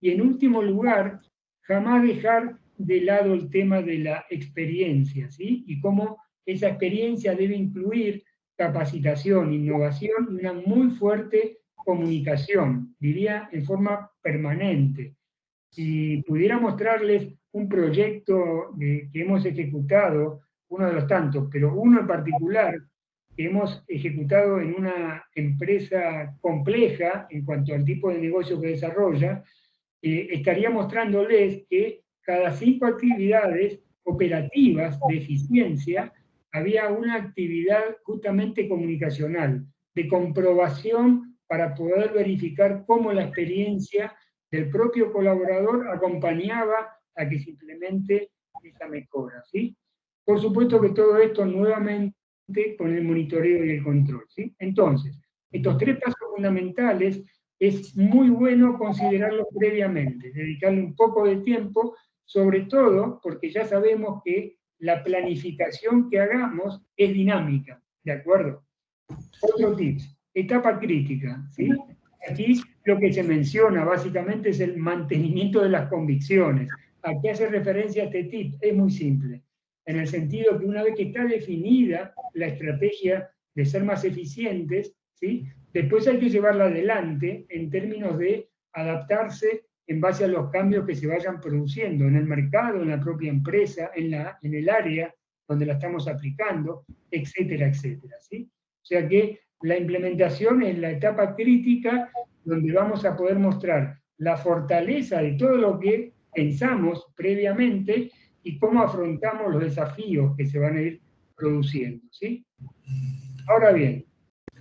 S2: Y en último lugar, jamás dejar de lado el tema de la experiencia, ¿sí? Y cómo esa experiencia debe incluir capacitación, innovación y una muy fuerte comunicación, diría en forma permanente. Si pudiera mostrarles un proyecto que hemos ejecutado, uno de los tantos, pero uno en particular que hemos ejecutado en una empresa compleja en cuanto al tipo de negocio que desarrolla, estaría mostrándoles que cada 5 actividades operativas de eficiencia había una actividad justamente comunicacional, de comprobación para poder verificar cómo la experiencia del propio colaborador acompañaba a que se implemente esa mejora, ¿sí? Por supuesto que todo esto nuevamente con el monitoreo y el control, ¿sí? Entonces, estos 3 pasos fundamentales es muy bueno considerarlos previamente, dedicarle un poco de tiempo, sobre todo porque ya sabemos que la planificación que hagamos es dinámica, ¿de acuerdo? Otro tip, etapa crítica, ¿sí? Aquí lo que se menciona básicamente es el mantenimiento de las convicciones. ¿A qué hace referencia este tip? Es muy simple, en el sentido que una vez que está definida la estrategia de ser más eficientes, ¿sí? Después hay que llevarla adelante en términos de adaptarse en base a los cambios que se vayan produciendo en el mercado, en la propia empresa, en el área donde la estamos aplicando, etcétera, etcétera, ¿sí? O sea que la implementación es la etapa crítica donde vamos a poder mostrar la fortaleza de todo lo que pensamos previamente y cómo afrontamos los desafíos que se van a ir produciendo, ¿sí? Ahora bien,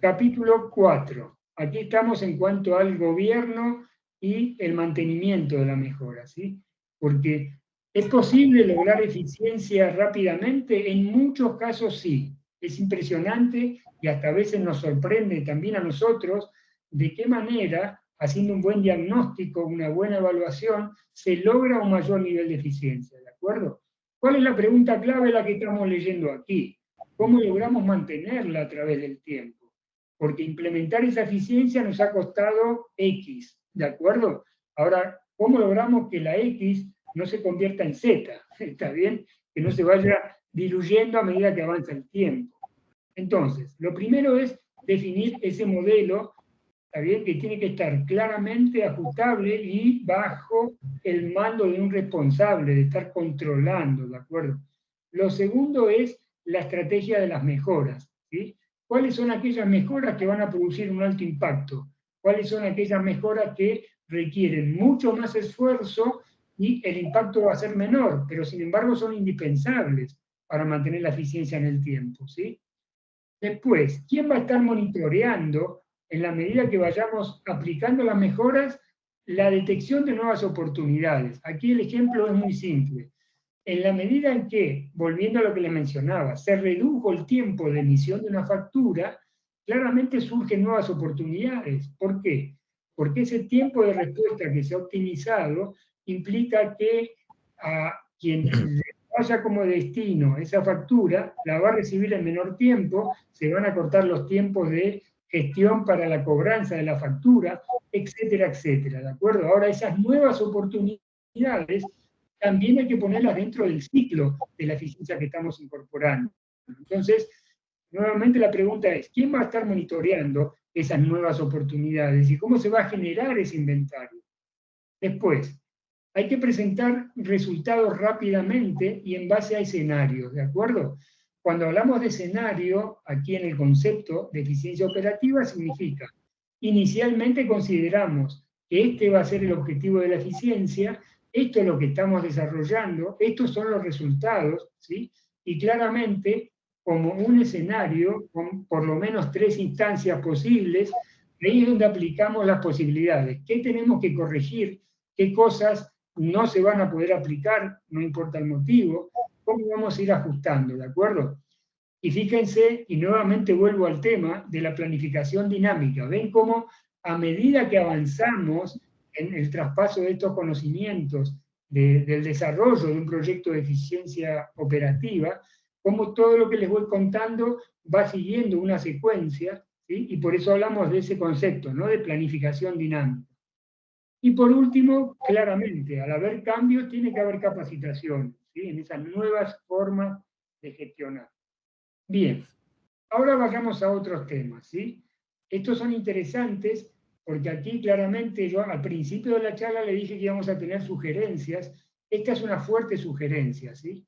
S2: capítulo 4. Aquí estamos en cuanto al gobierno y el mantenimiento de la mejora, ¿sí? Porque ¿es posible lograr eficiencia rápidamente? En muchos casos sí. Es impresionante y hasta a veces nos sorprende también a nosotros de qué manera, haciendo un buen diagnóstico, una buena evaluación, se logra un mayor nivel de eficiencia, ¿de acuerdo? ¿Cuál es la pregunta clave la que estamos leyendo aquí? ¿Cómo logramos mantenerla a través del tiempo? Porque implementar esa eficiencia nos ha costado X, ¿de acuerdo? Ahora, ¿cómo logramos que la X no se convierta en Z? ¿Está bien? Que no se vaya diluyendo a medida que avanza el tiempo. Entonces, lo primero es definir ese modelo, ¿está bien? Que tiene que estar claramente ajustable y bajo el mando de un responsable, de estar controlando, ¿de acuerdo? Lo segundo es la estrategia de las mejoras, ¿sí? ¿Cuáles son aquellas mejoras que van a producir un alto impacto? ¿Cuáles son aquellas mejoras que requieren mucho más esfuerzo y el impacto va a ser menor, pero sin embargo son indispensables para mantener la eficiencia en el tiempo, ¿sí? Después, ¿quién va a estar monitoreando en la medida que vayamos aplicando las mejoras la detección de nuevas oportunidades? Aquí el ejemplo es muy simple. En la medida en que, volviendo a lo que les mencionaba, se redujo el tiempo de emisión de una factura, claramente surgen nuevas oportunidades. ¿Por qué? Porque ese tiempo de respuesta que se ha optimizado implica que a quien le vaya como destino esa factura, la va a recibir en menor tiempo, se van a cortar los tiempos de gestión para la cobranza de la factura, etcétera, etcétera. ¿De acuerdo? Ahora, esas nuevas oportunidades también hay que ponerlas dentro del ciclo de la eficiencia que estamos incorporando. Entonces, nuevamente la pregunta es, ¿quién va a estar monitoreando esas nuevas oportunidades y cómo se va a generar ese inventario? Después, hay que presentar resultados rápidamente y en base a escenarios, ¿de acuerdo? Cuando hablamos de escenario, aquí en el concepto de eficiencia operativa, significa, inicialmente consideramos que este va a ser el objetivo de la eficiencia, esto es lo que estamos desarrollando, estos son los resultados, ¿sí? Y claramente, como un escenario, con por lo menos 3 instancias posibles, ahí es donde aplicamos las posibilidades. ¿Qué tenemos que corregir? ¿Qué cosas no se van a poder aplicar? No importa el motivo. ¿Cómo vamos a ir ajustando? ¿De acuerdo? Y fíjense, y nuevamente vuelvo al tema de la planificación dinámica. ¿Ven cómo a medida que avanzamos en el traspaso de estos conocimientos, del desarrollo de un proyecto de eficiencia operativa, cómo todo lo que les voy contando va siguiendo una secuencia, ¿sí? Y por eso hablamos de ese concepto, ¿no? De planificación dinámica. Y por último, claramente, al haber cambios, tiene que haber capacitación, ¿sí? En esas nuevas formas de gestionar. Bien, ahora vayamos a otros temas, ¿sí? Estos son interesantes porque aquí claramente yo al principio de la charla le dije que íbamos a tener sugerencias. Esta es una fuerte sugerencia, ¿sí?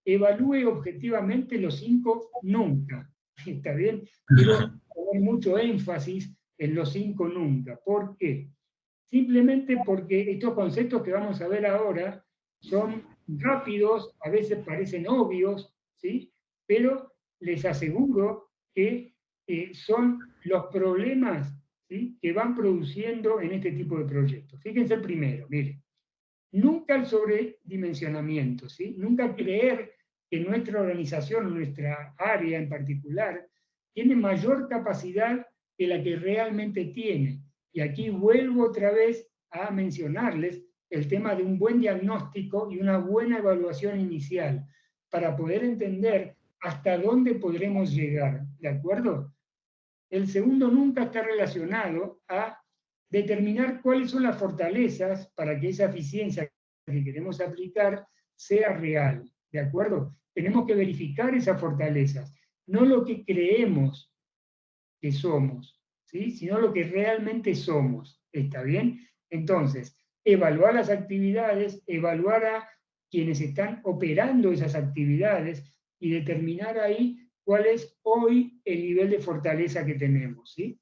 S2: Evalúe objetivamente los 5 nunca. ¿Está bien? Quiero poner mucho énfasis en los 5 nunca. ¿Por qué? Simplemente porque estos conceptos que vamos a ver ahora son rápidos, a veces parecen obvios, ¿sí? Pero les aseguro que son los problemas, ¿sí?, que van produciendo en este tipo de proyectos. Fíjense el primero, miren, nunca el sobredimensionamiento, ¿sí? Nunca creer que nuestra organización, nuestra área en particular, tiene mayor capacidad que la que realmente tiene. Y aquí vuelvo otra vez a mencionarles el tema de un buen diagnóstico y una buena evaluación inicial para poder entender hasta dónde podremos llegar, ¿de acuerdo? El segundo nunca está relacionado a determinar cuáles son las fortalezas para que esa eficiencia que queremos aplicar sea real, ¿de acuerdo? Tenemos que verificar esas fortalezas, no lo que creemos que somos, ¿sí?, sino lo que realmente somos, ¿está bien? Entonces, evaluar las actividades, evaluar a quienes están operando esas actividades y determinar ahí cuál es hoy el nivel de fortaleza que tenemos, ¿sí?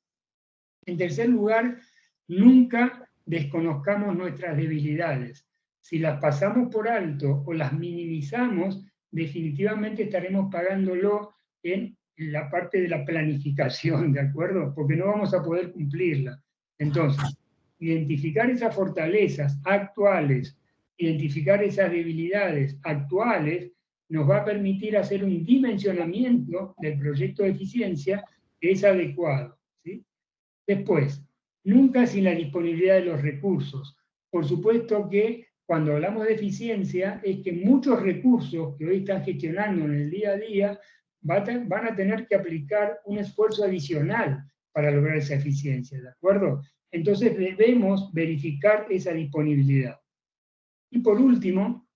S2: En tercer lugar, nunca desconozcamos nuestras debilidades. Si las pasamos por alto o las minimizamos, definitivamente estaremos pagándolo en la parte de la planificación, ¿de acuerdo? Porque no vamos a poder cumplirla. Entonces, identificar esas fortalezas actuales, identificar esas debilidades actuales, nos va a permitir hacer un dimensionamiento del proyecto de eficiencia que es adecuado, ¿sí? Después, nunca sin la disponibilidad de los recursos. Por supuesto que cuando hablamos de eficiencia es que muchos recursos que hoy están gestionando en el día a día van a tener que aplicar un esfuerzo adicional para lograr esa eficiencia, ¿de acuerdo? Entonces debemos verificar esa disponibilidad. Y por último,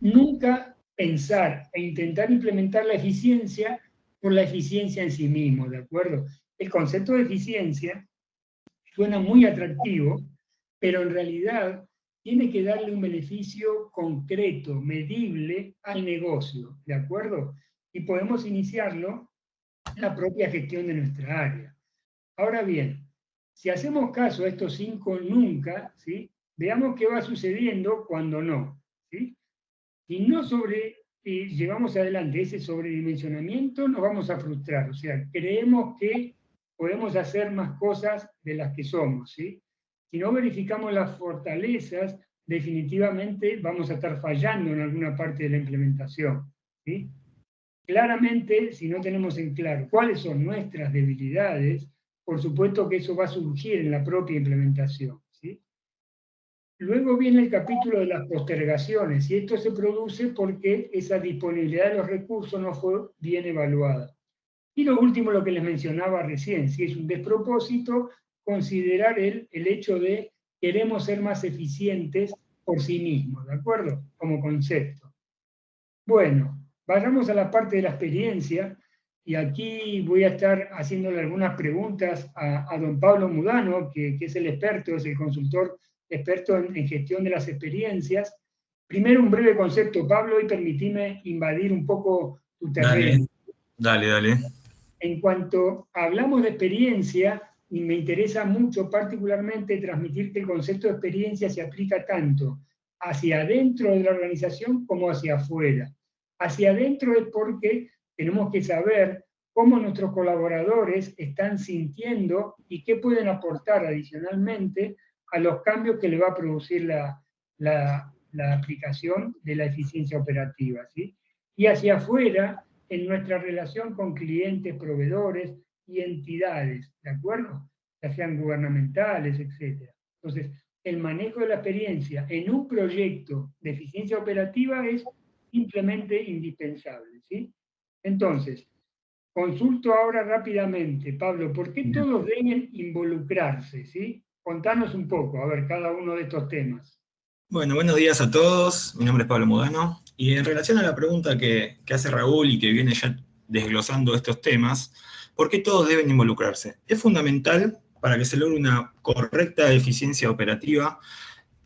S2: nunca pensar e intentar implementar la eficiencia por la eficiencia en sí mismo, ¿de acuerdo? El concepto de eficiencia suena muy atractivo, pero en realidad tiene que darle un beneficio concreto, medible al negocio, ¿de acuerdo? Y podemos iniciarlo en la propia gestión de nuestra área. Ahora bien, si hacemos caso a estos 5 nunca, ¿sí? Veamos qué va sucediendo cuando no, ¿sí? Si no llevamos adelante ese sobredimensionamiento, nos vamos a frustrar. O sea, creemos que podemos hacer más cosas de las que somos, ¿sí? Si no verificamos las fortalezas, definitivamente vamos a estar fallando en alguna parte de la implementación, ¿sí? Claramente, si no tenemos en claro cuáles son nuestras debilidades, por supuesto que eso va a surgir en la propia implementación, ¿sí? Luego viene el capítulo de las postergaciones, y esto se produce porque esa disponibilidad de los recursos no fue bien evaluada. Y lo último, lo que les mencionaba recién, si es un despropósito, considerar el hecho de queremos ser más eficientes por sí mismos, ¿de acuerdo? Como concepto. Bueno, vayamos a la parte de la experiencia, y aquí voy a estar haciéndole algunas preguntas a don Pablo Mudano, que es el experto, es el consultor experto en gestión de las experiencias. Primero un breve concepto, Pablo, y permitime invadir un poco tu terreno.
S3: Dale.
S2: En cuanto hablamos de experiencia, y me interesa mucho particularmente transmitir que el concepto de experiencia se aplica tanto hacia adentro de la organización como hacia afuera. Hacia adentro es porque tenemos que saber cómo nuestros colaboradores están sintiendo y qué pueden aportar adicionalmente a los cambios que le va a producir la aplicación de la eficiencia operativa, ¿sí? Y hacia afuera, en nuestra relación con clientes, proveedores y entidades, ¿de acuerdo? Ya sean gubernamentales, etc. Entonces, el manejo de la experiencia en un proyecto de eficiencia operativa es simplemente indispensable, ¿sí? Entonces, consulto ahora rápidamente, Pablo, ¿por qué todos deben involucrarse, ¿sí? Contanos un poco, a ver, cada uno de estos temas.
S3: Bueno, buenos días a todos. Mi nombre es Pablo Mudano. Y en relación a la pregunta que hace Raúl y que viene ya desglosando estos temas, ¿por qué todos deben involucrarse? Es fundamental para que se logre una correcta eficiencia operativa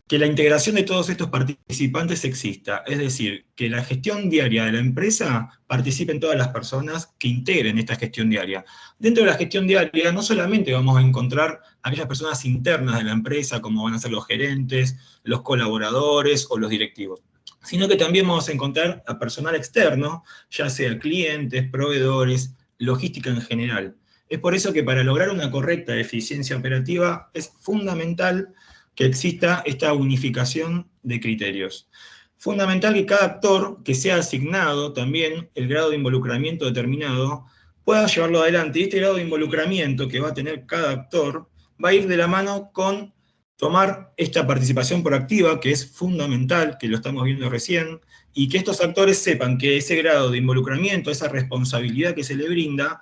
S3: que la integración de todos estos participantes exista, es decir, que la gestión diaria de la empresa participen todas las personas que integren esta gestión diaria. Dentro de la gestión diaria no solamente vamos a encontrar aquellas personas internas de la empresa, como van a ser los gerentes, los colaboradores o los directivos, sino que también vamos a encontrar a personal externo, ya sea clientes, proveedores, logística en general. Es por eso que para lograr una correcta eficiencia operativa es fundamental que exista esta unificación de criterios. Fundamental que cada actor que sea asignado también el grado de involucramiento determinado pueda llevarlo adelante. Y este grado de involucramiento que va a tener cada actor va a ir de la mano con tomar esta participación proactiva, que es fundamental, que lo estamos viendo recién, y que estos actores sepan que ese grado de involucramiento, esa responsabilidad que se le brinda,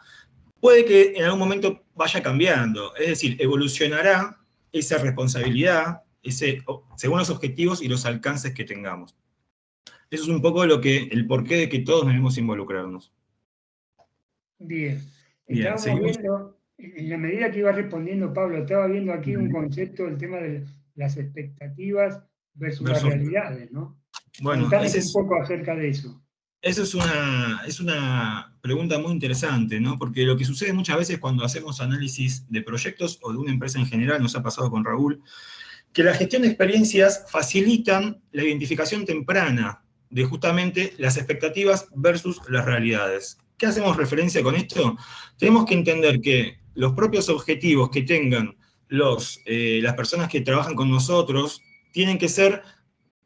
S3: puede que en algún momento vaya cambiando, es decir, evolucionará esa responsabilidad según los objetivos y los alcances que tengamos. Eso es un poco el porqué de que todos debemos involucrarnos.
S2: Bien. Estábamos viendo, en la medida que iba respondiendo Pablo, estaba viendo aquí un concepto del tema de las expectativas versus las realidades, ¿no?
S3: Bueno,
S2: contanos un poco acerca de eso.
S3: Eso es una pregunta muy interesante, ¿no? Porque lo que sucede muchas veces cuando hacemos análisis de proyectos o de una empresa en general, nos ha pasado con Raúl, que la gestión de experiencias facilitan la identificación temprana de justamente las expectativas versus las realidades. ¿Qué hacemos referencia con esto? Tenemos que entender que los propios objetivos que tengan las personas que trabajan con nosotros tienen que ser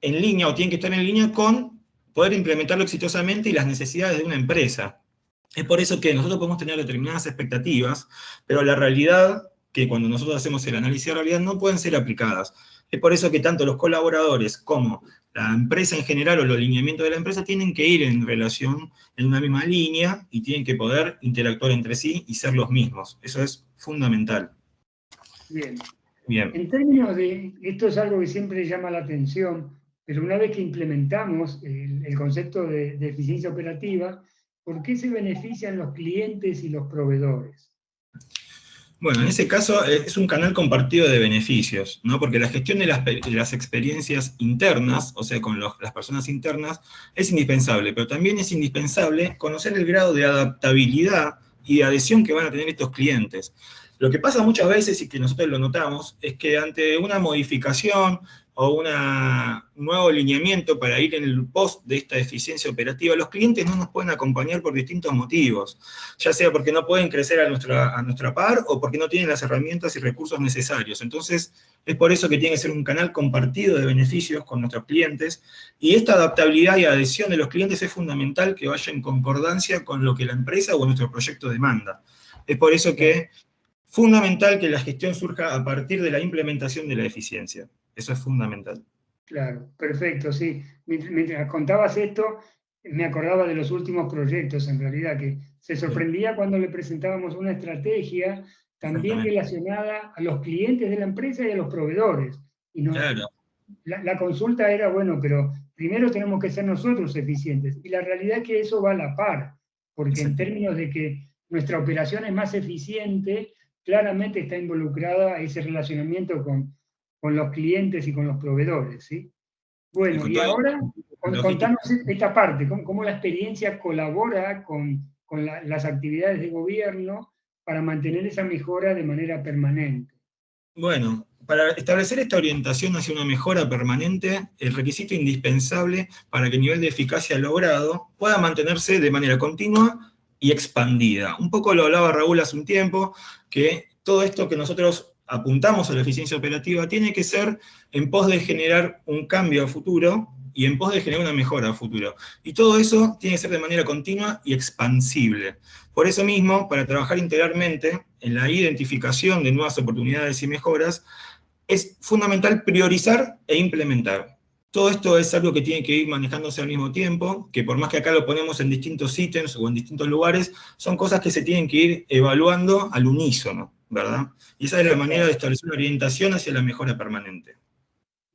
S3: en línea o tienen que estar en línea con poder implementarlo exitosamente y las necesidades de una empresa. Es por eso que nosotros podemos tener determinadas expectativas, pero la realidad, que cuando nosotros hacemos el análisis de realidad, no pueden ser aplicadas. Es por eso que tanto los colaboradores como la empresa en general o los lineamientos de la empresa tienen que ir en relación, en una misma línea, y tienen que poder interactuar entre sí y ser los mismos. Eso es fundamental.
S2: Bien.
S3: Bien.
S2: En términos de, esto es algo que siempre llama la atención, pero una vez que implementamos el concepto de eficiencia operativa, ¿por qué se benefician los clientes y los proveedores?
S3: Bueno, en ese caso es un canal compartido de beneficios, ¿no? Porque la gestión de las experiencias internas, o sea, con las personas internas, es indispensable, pero también es indispensable conocer el grado de adaptabilidad y de adhesión que van a tener estos clientes. Lo que pasa muchas veces, y que nosotros lo notamos, es que ante una modificación o un nuevo lineamiento para ir en el post de esta eficiencia operativa, los clientes no nos pueden acompañar por distintos motivos, ya sea porque no pueden crecer a nuestra par o porque no tienen las herramientas y recursos necesarios. Entonces, es por eso que tiene que ser un canal compartido de beneficios con nuestros clientes, y esta adaptabilidad y adhesión de los clientes es fundamental que vaya en concordancia con lo que la empresa o nuestro proyecto demanda. Es por eso que es fundamental que la gestión surja a partir de la implementación de la eficiencia. Eso es fundamental.
S2: Claro, perfecto, sí. Mientras contabas esto, me acordaba de los últimos proyectos, en realidad, que se sorprendía cuando le presentábamos una estrategia también relacionada a los clientes de la empresa y a los proveedores. Y
S3: Claro.
S2: la consulta era, bueno, pero primero tenemos que ser nosotros eficientes. Y la realidad es que eso va a la par, porque en términos de que nuestra operación es más eficiente, claramente está involucrada ese relacionamiento con los clientes y con los proveedores, ¿sí? Bueno, y ahora contanos esta parte, cómo la experiencia colabora con las actividades de gobierno para mantener esa mejora de manera permanente.
S3: Bueno, para establecer esta orientación hacia una mejora permanente, el requisito indispensable para que el nivel de eficacia logrado pueda mantenerse de manera continua y expandida. Un poco lo hablaba Raúl hace un tiempo, que todo esto que nosotros apuntamos a la eficiencia operativa tiene que ser en pos de generar un cambio a futuro y en pos de generar una mejora a futuro. Y todo eso tiene que ser de manera continua y expansible. Por eso mismo, para trabajar integralmente en la identificación de nuevas oportunidades y mejoras, es fundamental priorizar e implementar. Todo esto es algo que tiene que ir manejándose al mismo tiempo, que por más que acá lo ponemos en distintos ítems o en distintos lugares, son cosas que se tienen que ir evaluando al unísono, ¿verdad? Y esa es la manera de establecer una orientación hacia la mejora permanente.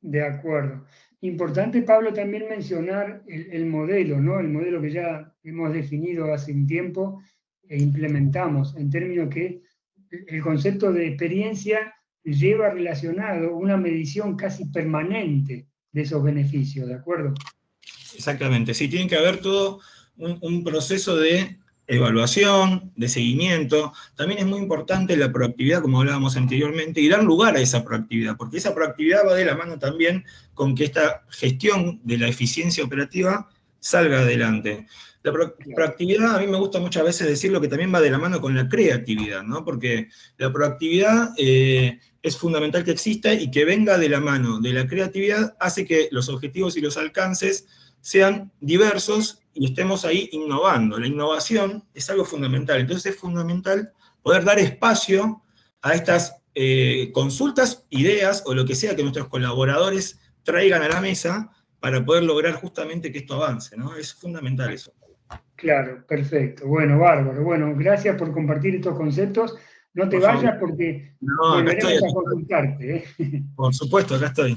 S2: De acuerdo. Importante, Pablo, también mencionar el modelo, ¿no? El modelo que ya hemos definido hace un tiempo e implementamos, en términos que el concepto de experiencia lleva relacionado una medición casi permanente de esos beneficios, ¿de acuerdo?
S3: Exactamente, sí, tiene que haber todo un proceso de evaluación, de seguimiento. También es muy importante la proactividad, como hablábamos anteriormente, y dar lugar a esa proactividad, porque esa proactividad va de la mano también con que esta gestión de la eficiencia operativa salga adelante. La proactividad, a mí me gusta muchas veces decirlo que también va de la mano con la creatividad, ¿no? Porque la proactividad es fundamental que exista, y que venga de la mano de la creatividad hace que los objetivos y los alcances sean diversos y estemos ahí innovando. La innovación es algo fundamental, entonces es fundamental poder dar espacio a estas consultas, ideas o lo que sea que nuestros colaboradores traigan a la mesa para poder lograr justamente que esto avance, ¿no? Es fundamental eso.
S2: Claro, perfecto. Bueno, bárbaro. Bueno, gracias por compartir estos conceptos. No te vayas porque volveremos a consultarte.
S3: Por supuesto, acá estoy.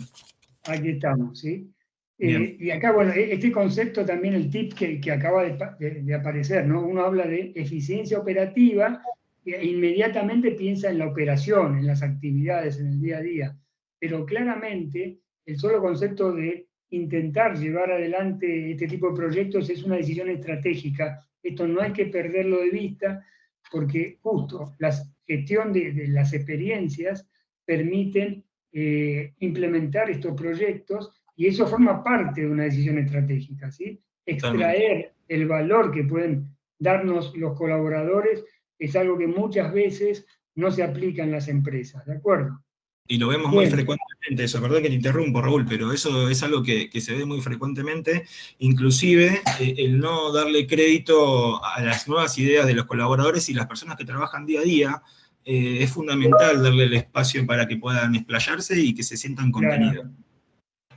S2: Aquí estamos, ¿sí? Y acá, bueno, este concepto también, el tip que acaba de aparecer, ¿no? Uno habla de eficiencia operativa e inmediatamente piensa en la operación, en las actividades, en el día a día. Pero claramente, el solo concepto de intentar llevar adelante este tipo de proyectos es una decisión estratégica. Esto no hay que perderlo de vista, porque justo la gestión de las experiencias permiten implementar estos proyectos, y eso forma parte de una decisión estratégica, ¿sí? Extraer el valor que pueden darnos los colaboradores es algo que muchas veces no se aplica en las empresas, ¿de acuerdo?
S3: Y lo vemos muy frecuentemente Eso, perdón que te interrumpo, Raúl, pero eso es algo que se ve muy frecuentemente, inclusive el no darle crédito a las nuevas ideas de los colaboradores y las personas que trabajan día a día, es fundamental darle el espacio para que puedan explayarse y que se sientan contenidos.
S2: Claro.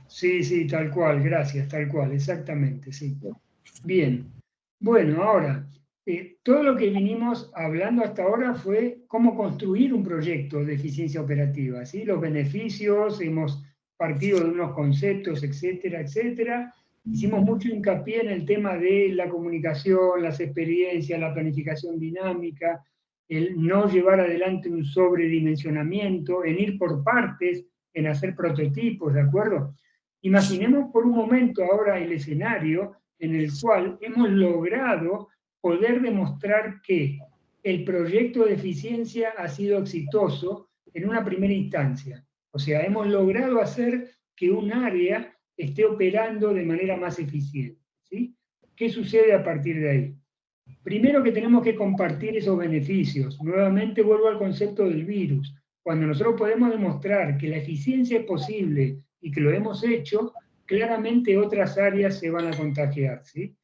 S2: Sí, sí, tal cual, gracias, tal cual, exactamente, sí. Bien, bueno, ahora, todo lo que vinimos hablando hasta ahora fue cómo construir un proyecto de eficiencia operativa, ¿sí? Los beneficios, hemos partido de unos conceptos, etcétera, etcétera. Hicimos mucho hincapié en el tema de la comunicación, las experiencias, la planificación dinámica, el no llevar adelante un sobredimensionamiento, en ir por partes, en hacer prototipos, ¿de acuerdo? Imaginemos por un momento ahora el escenario en el cual hemos logrado poder demostrar que el proyecto de eficiencia ha sido exitoso en una primera instancia. O sea, hemos logrado hacer que un área esté operando de manera más eficiente, ¿sí? ¿Qué sucede a partir de ahí? Primero que tenemos que compartir esos beneficios. Nuevamente vuelvo al concepto del virus. Cuando nosotros podemos demostrar que la eficiencia es posible y que lo hemos hecho, claramente otras áreas se van a contagiar, ¿sí?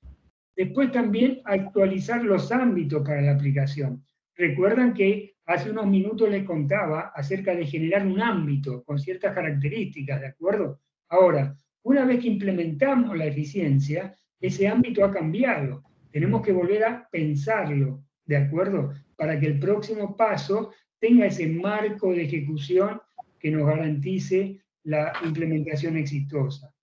S2: Después también actualizar los ámbitos para la aplicación. Recuerdan que hace unos minutos les contaba acerca de generar un ámbito con ciertas características, ¿de acuerdo? Ahora, una vez que implementamos la eficiencia, ese ámbito ha cambiado. Tenemos que volver a pensarlo, ¿de acuerdo? Para que el próximo paso tenga ese marco de ejecución que nos garantice la implementación exitosa.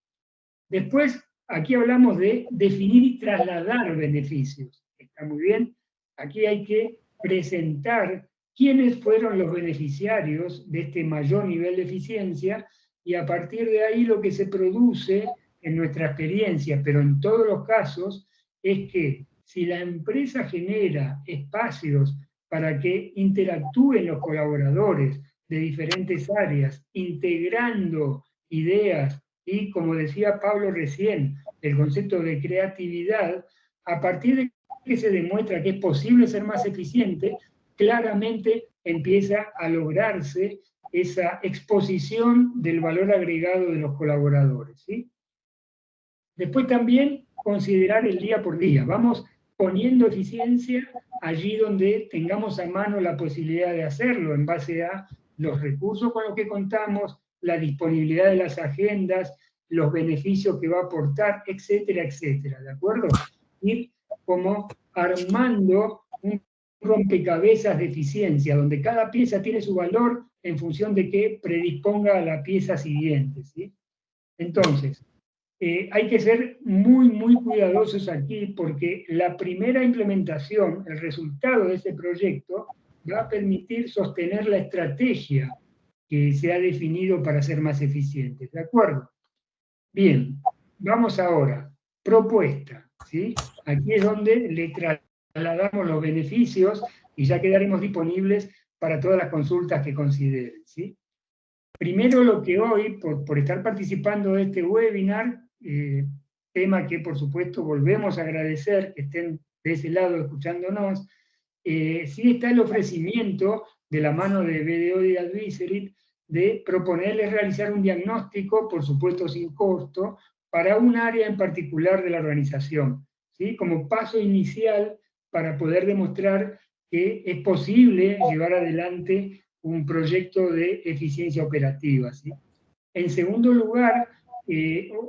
S2: Después, aquí hablamos de definir y trasladar beneficios. Está muy bien. Aquí hay que presentar quiénes fueron los beneficiarios de este mayor nivel de eficiencia y a partir de ahí lo que se produce en nuestra experiencia, pero en todos los casos, es que si la empresa genera espacios para que interactúen los colaboradores de diferentes áreas, integrando ideas, y como decía Pablo recién, el concepto de creatividad, a partir de que se demuestra que es posible ser más eficiente, claramente empieza a lograrse esa exposición del valor agregado de los colaboradores, ¿sí? Después también considerar el día por día. Vamos poniendo eficiencia allí donde tengamos a mano la posibilidad de hacerlo, en base a los recursos con los que contamos, la disponibilidad de las agendas, los beneficios que va a aportar, etcétera, etcétera, ¿de acuerdo? Ir como armando un rompecabezas de eficiencia, donde cada pieza tiene su valor en función de que predisponga a la pieza siguiente, ¿sí? Entonces, hay que ser muy, muy cuidadosos aquí porque la primera implementación, el resultado de ese proyecto, va a permitir sostener la estrategia que se ha definido para ser más eficientes. ¿De acuerdo? Bien, vamos ahora. Propuesta, ¿sí? Aquí es donde le trasladamos los beneficios y ya quedaremos disponibles para todas las consultas que consideren, ¿sí? Primero lo que hoy, por estar participando de este webinar, tema que por supuesto volvemos a agradecer que estén de ese lado escuchándonos, sí está el ofrecimiento de la mano de BDO y Advisory de proponerles realizar un diagnóstico, por supuesto sin costo, para un área en particular de la organización, ¿sí? Como paso inicial para poder demostrar que es posible llevar adelante un proyecto de eficiencia operativa, ¿sí? En segundo lugar,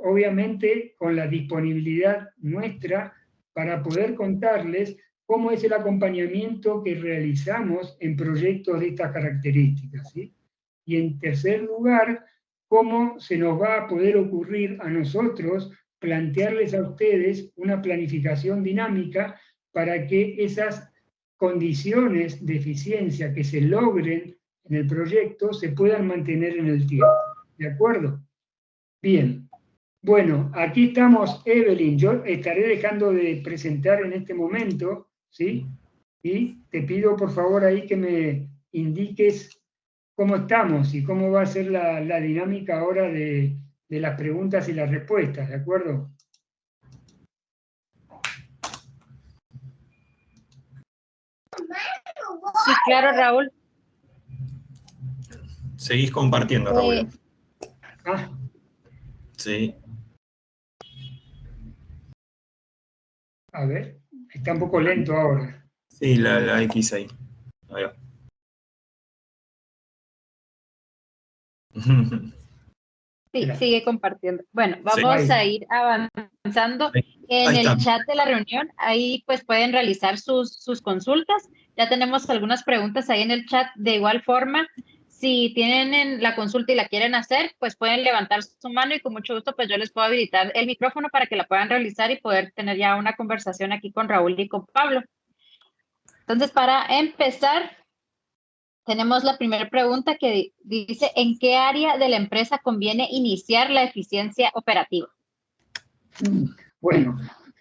S2: obviamente con la disponibilidad nuestra para poder contarles cómo es el acompañamiento que realizamos en proyectos de estas características, ¿sí? Y en tercer lugar, cómo se nos va a poder ocurrir a nosotros plantearles a ustedes una planificación dinámica para que esas condiciones de eficiencia que se logren en el proyecto se puedan mantener en el tiempo. ¿De acuerdo? Bien. Bueno, aquí estamos, Evelyn. Yo estaré dejando de presentar en este momento, ¿sí? Y te pido por favor ahí que me indiques cómo estamos y cómo va a ser la dinámica ahora de las preguntas y las respuestas, ¿de acuerdo?
S1: Sí, claro, Raúl.
S3: Seguís compartiendo, Raúl.
S2: Ah,
S3: Sí.
S2: a ver, está un poco lento ahora.
S3: Sí, la X ahí. Ahí va.
S1: Sí,
S2: Espera,
S1: sigue compartiendo. Bueno,
S3: Sí.
S1: vamos a
S2: ahí,
S1: ir avanzando en
S3: Ahí está.
S1: el chat de la reunión. Ahí pues pueden realizar sus consultas. Ya tenemos algunas preguntas ahí en el chat. De igual forma, si tienen la consulta y la quieren hacer, pues pueden levantar su mano y con mucho gusto pues yo les puedo habilitar el micrófono para que la puedan realizar y poder tener ya una conversación aquí con Raúl y con Pablo. Entonces, para empezar, tenemos la primera pregunta que dice, ¿en qué área de la empresa conviene iniciar la eficiencia operativa?
S2: Bueno,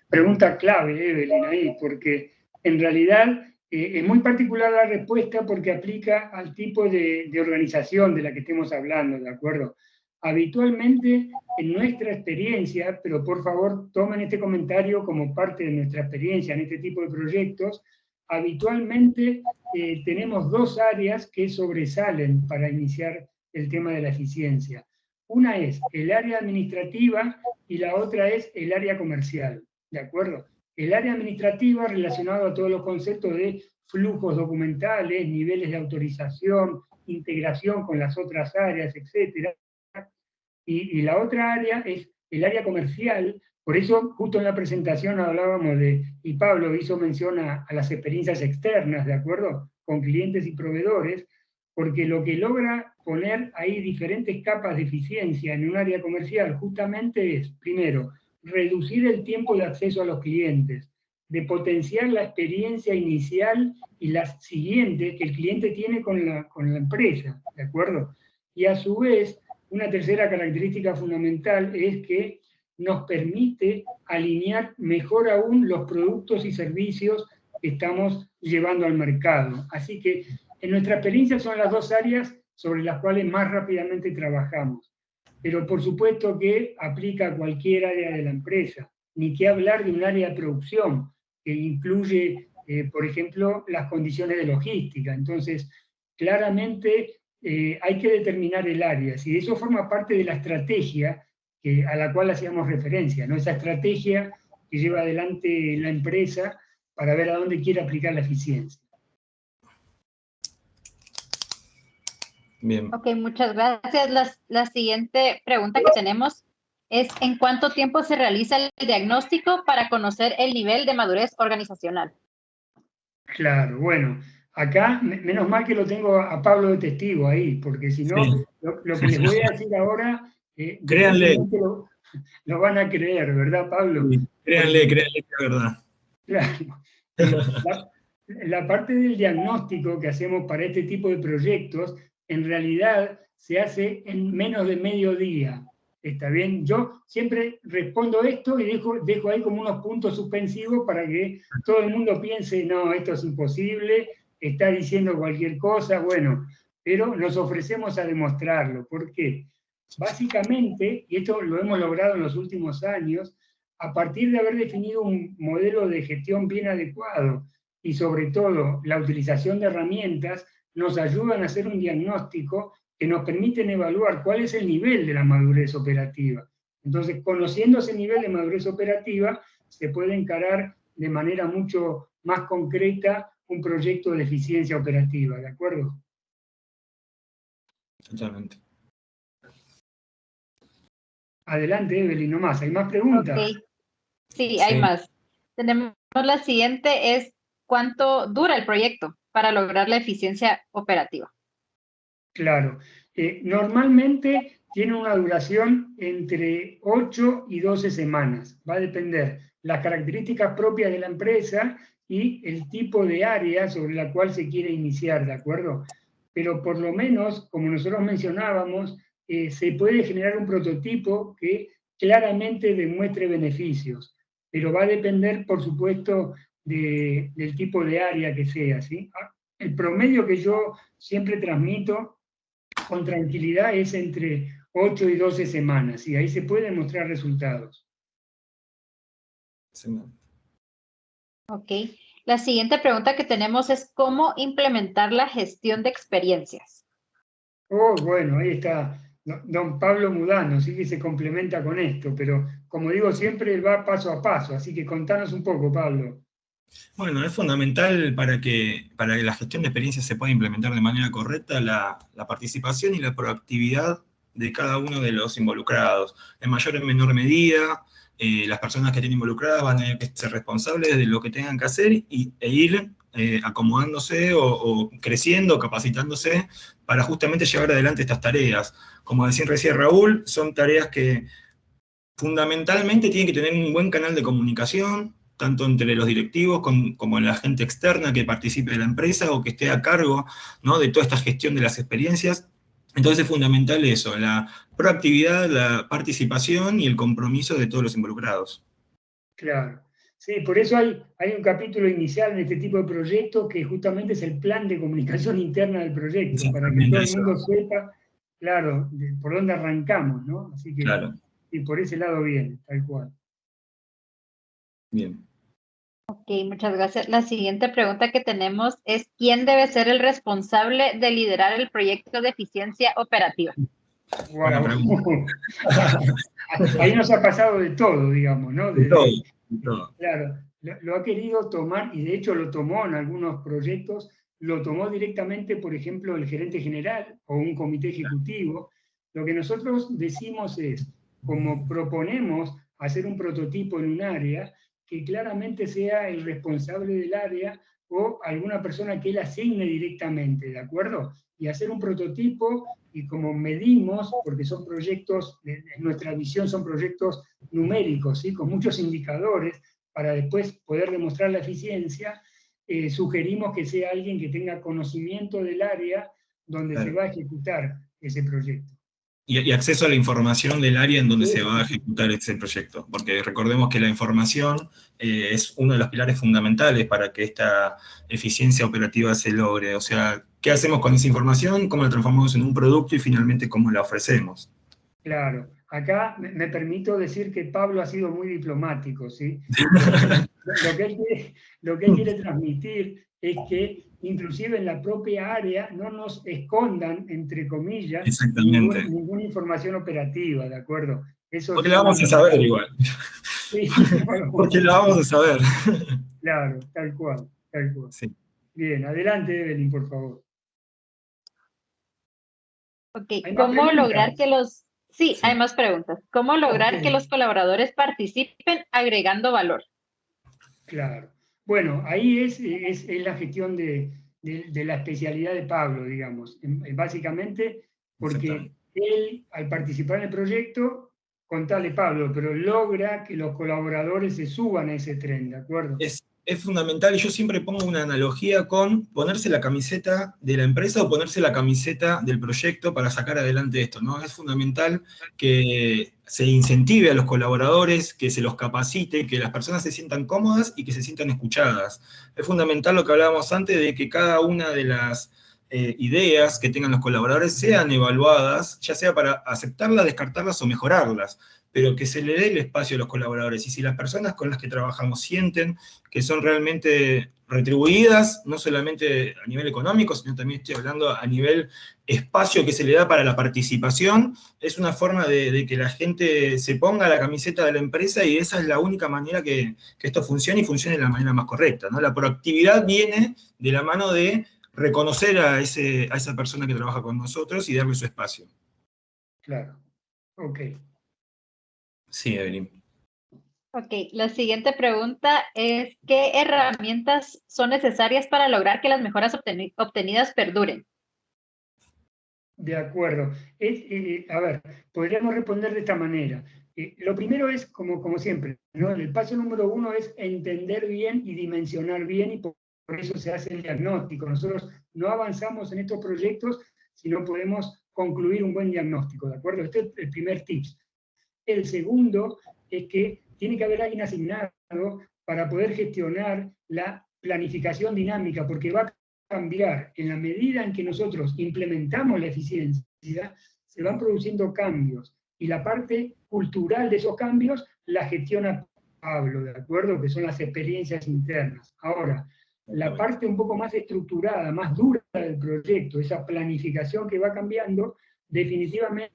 S2: pregunta clave, Evelyn, ahí, porque en realidad es muy particular la respuesta porque aplica al tipo de organización de la que estemos hablando, ¿de acuerdo? Habitualmente, en nuestra experiencia, pero por favor tomen este comentario como parte de nuestra experiencia en este tipo de proyectos, habitualmente tenemos dos áreas que sobresalen para iniciar el tema de la eficiencia. Una es el área administrativa y la otra es el área comercial, ¿de acuerdo? El área administrativa relacionado a todos los conceptos de flujos documentales, niveles de autorización, integración con las otras áreas, etcétera. Y la otra área es el área comercial, por eso justo en la presentación hablábamos de, y Pablo hizo mención a las experiencias externas, ¿de acuerdo? Con clientes y proveedores, porque lo que logra poner ahí diferentes capas de eficiencia en un área comercial justamente es, primero, reducir el tiempo de acceso a los clientes, de potenciar la experiencia inicial y las siguientes que el cliente tiene con la empresa, ¿de acuerdo? Y a su vez, una tercera característica fundamental es que nos permite alinear mejor aún los productos y servicios que estamos llevando al mercado. Así que en nuestra experiencia son las dos áreas sobre las cuales más rápidamente trabajamos. Pero por supuesto que aplica a cualquier área de la empresa, ni qué hablar de un área de producción que incluye, por ejemplo, las condiciones de logística. Entonces, claramente hay que determinar el área. Si eso forma parte de la estrategia a la cual hacíamos referencia, ¿no? Esa estrategia que lleva adelante la empresa para ver a dónde quiere aplicar la eficiencia.
S3: Bien.
S1: Ok, muchas gracias. La siguiente pregunta que tenemos es, ¿en cuánto tiempo se realiza el diagnóstico para conocer el nivel de madurez organizacional?
S2: Claro, bueno, acá menos mal que lo tengo a Pablo de testigo ahí, porque si no,
S3: Sí.
S2: lo que les voy a decir ahora
S3: Créanle.
S2: difícilmente lo van a creer, ¿verdad, Pablo?
S3: Sí. Créanle,
S2: Porque,
S3: créanle que es verdad.
S2: claro, la parte del diagnóstico que hacemos para este tipo de proyectos, en realidad se hace en menos de medio día. ¿Está bien? Yo siempre respondo esto y dejo ahí como unos puntos suspensivos para que todo el mundo piense, no, esto es imposible, está diciendo cualquier cosa, bueno, pero nos ofrecemos a demostrarlo. ¿Por qué? Básicamente, y esto lo hemos logrado en los últimos años, a partir de haber definido un modelo de gestión bien adecuado y sobre todo la utilización de herramientas, nos ayudan a hacer un diagnóstico que nos permiten evaluar cuál es el nivel de la madurez operativa. Entonces, conociendo ese nivel de madurez operativa, se puede encarar de manera mucho más concreta un proyecto de eficiencia operativa, ¿de acuerdo?
S3: Totalmente.
S2: Adelante, Evelyn, nomás. ¿Hay más
S1: Ok,
S2: preguntas?
S1: sí, hay
S3: Sí.
S1: más. Tenemos la siguiente, es ¿cuánto dura el proyecto para lograr la eficiencia operativa?
S2: Claro. Normalmente tiene una duración entre 8 y 12 semanas. Va a depender las características propias de la empresa y el tipo de área sobre la cual se quiere iniciar, ¿de acuerdo? Pero por lo menos, como nosotros mencionábamos, se puede generar un prototipo que claramente demuestre beneficios, pero va a depender, por supuesto, del tipo de área que sea, ¿sí? El promedio que yo siempre transmito con tranquilidad es entre 8 y 12 semanas y ahí se pueden mostrar resultados.
S3: Sí.
S1: Ok. La siguiente pregunta que tenemos es ¿cómo implementar la gestión de experiencias?
S2: Oh, bueno, ahí está don Pablo Mudano, sí que se complementa con esto, pero como digo siempre, él va paso a paso, así que contanos un poco, Pablo.
S3: Bueno, es fundamental para que la gestión de experiencias se pueda implementar de manera correcta la participación y la proactividad de cada uno de los involucrados. En mayor o menor medida, las personas que estén involucradas van a tener que ser responsables de lo que tengan que hacer e ir acomodándose o creciendo, capacitándose para justamente llevar adelante estas tareas. Como decía recién Raúl, son tareas que fundamentalmente tienen que tener un buen canal de comunicación, tanto entre los directivos como la gente externa que participe de la empresa o que esté a cargo, ¿no?, de toda esta gestión de las experiencias. Entonces es fundamental eso, la proactividad, la participación y el compromiso de todos los involucrados.
S2: Claro. Sí, por eso hay un capítulo inicial en este tipo de proyectos que justamente es el plan de comunicación interna del proyecto, para que
S3: Exactamente
S2: todo el
S3: eso,
S2: mundo sepa, claro, por dónde arrancamos, ¿no? Así que,
S3: claro.
S2: y por ese lado viene, tal cual.
S3: Bien.
S1: Ok, muchas gracias. La siguiente pregunta que tenemos es, ¿quién debe ser el responsable de liderar el proyecto de eficiencia operativa?
S3: Buena
S2: Wow.
S3: pregunta.
S2: Ahí nos ha pasado de todo, digamos, ¿no?
S3: De todo, de todo.
S2: Claro, lo ha querido tomar, y de hecho lo tomó en algunos proyectos, lo tomó directamente, por ejemplo, el gerente general o un comité ejecutivo. Lo que nosotros decimos es, como proponemos hacer un prototipo en un área, que claramente sea el responsable del área o alguna persona que él asigne directamente, ¿de acuerdo? Y hacer un prototipo, y como medimos, porque son proyectos, en nuestra visión son proyectos numéricos, ¿sí? Con muchos indicadores, para después poder demostrar la eficiencia, sugerimos que sea alguien que tenga conocimiento del área donde se
S3: Claro.
S2: va a ejecutar ese proyecto.
S3: Y acceso a la información del área en donde se va a
S2: Sí,
S3: ejecutar ese proyecto, porque recordemos que la información es uno de los pilares fundamentales para que esta eficiencia operativa se logre. O sea, ¿qué hacemos con esa información? ¿Cómo la transformamos en un producto? Y finalmente, ¿cómo la ofrecemos?
S2: claro. Acá me permito decir que Pablo ha sido muy diplomático, ¿sí? Porque lo que él quiere transmitir es que inclusive en la propia área no nos escondan, entre comillas,
S3: Exactamente.
S2: ninguna información operativa, ¿de acuerdo? Eso es
S3: Porque la vamos a saber
S2: fundamental.
S3: igual.
S2: Sí, bueno,
S3: Porque la vamos a saber.
S2: claro, tal cual, tal cual.
S3: Sí.
S2: Bien, adelante, Evelyn, por favor.
S1: Ok,
S2: ¿Hay más
S1: ¿cómo lograr que
S2: preguntas?
S1: los... Sí, hay
S3: Sí.
S1: más preguntas. ¿Cómo
S2: Ok,
S1: lograr que los colaboradores participen agregando valor?
S2: claro. Bueno, ahí es la gestión de la especialidad de Pablo, digamos, básicamente porque
S3: Exactamente.
S2: él, al participar en el proyecto, contale Pablo, pero logra que los colaboradores se suban a ese tren, ¿de acuerdo?
S3: Es fundamental, y yo siempre pongo una analogía con ponerse la camiseta de la empresa o ponerse la camiseta del proyecto para sacar adelante esto, ¿no? Es fundamental que se incentive a los colaboradores, que se los capacite, que las personas se sientan cómodas y que se sientan escuchadas. Es fundamental lo que hablábamos antes de que cada una de las ideas que tengan los colaboradores sean evaluadas, ya sea para aceptarlas, descartarlas o mejorarlas, pero que se le dé el espacio a los colaboradores. Y si las personas con las que trabajamos sienten que son realmente retribuidas, no solamente a nivel económico, sino también estoy hablando a nivel espacio que se le da para la participación, es una forma de que la gente se ponga la camiseta de la empresa, y esa es la única manera que esto funcione y funcione de la manera más correcta, ¿no? La proactividad viene de la mano de reconocer a esa persona que trabaja con nosotros y darle su espacio.
S2: Claro. Ok.
S3: Sí, Evelyn.
S1: Ok, la siguiente pregunta es, ¿qué herramientas son necesarias para lograr que las mejoras obtenidas perduren?
S2: De acuerdo. A ver, podríamos responder de esta manera. Lo primero es, como siempre, ¿no? El paso número uno es entender bien y dimensionar bien, y por eso se hace el diagnóstico. Nosotros no avanzamos en estos proyectos si no podemos concluir un buen diagnóstico, ¿de acuerdo? Este es el primer tip. El segundo es que tiene que haber alguien asignado para poder gestionar la planificación dinámica, porque va a cambiar en la medida en que nosotros implementamos la eficiencia, se van produciendo cambios, y la parte cultural de esos cambios la gestiona Pablo, ¿de acuerdo? Que son las experiencias internas. Ahora, la parte un poco más estructurada, más dura del proyecto, esa planificación que va cambiando, definitivamente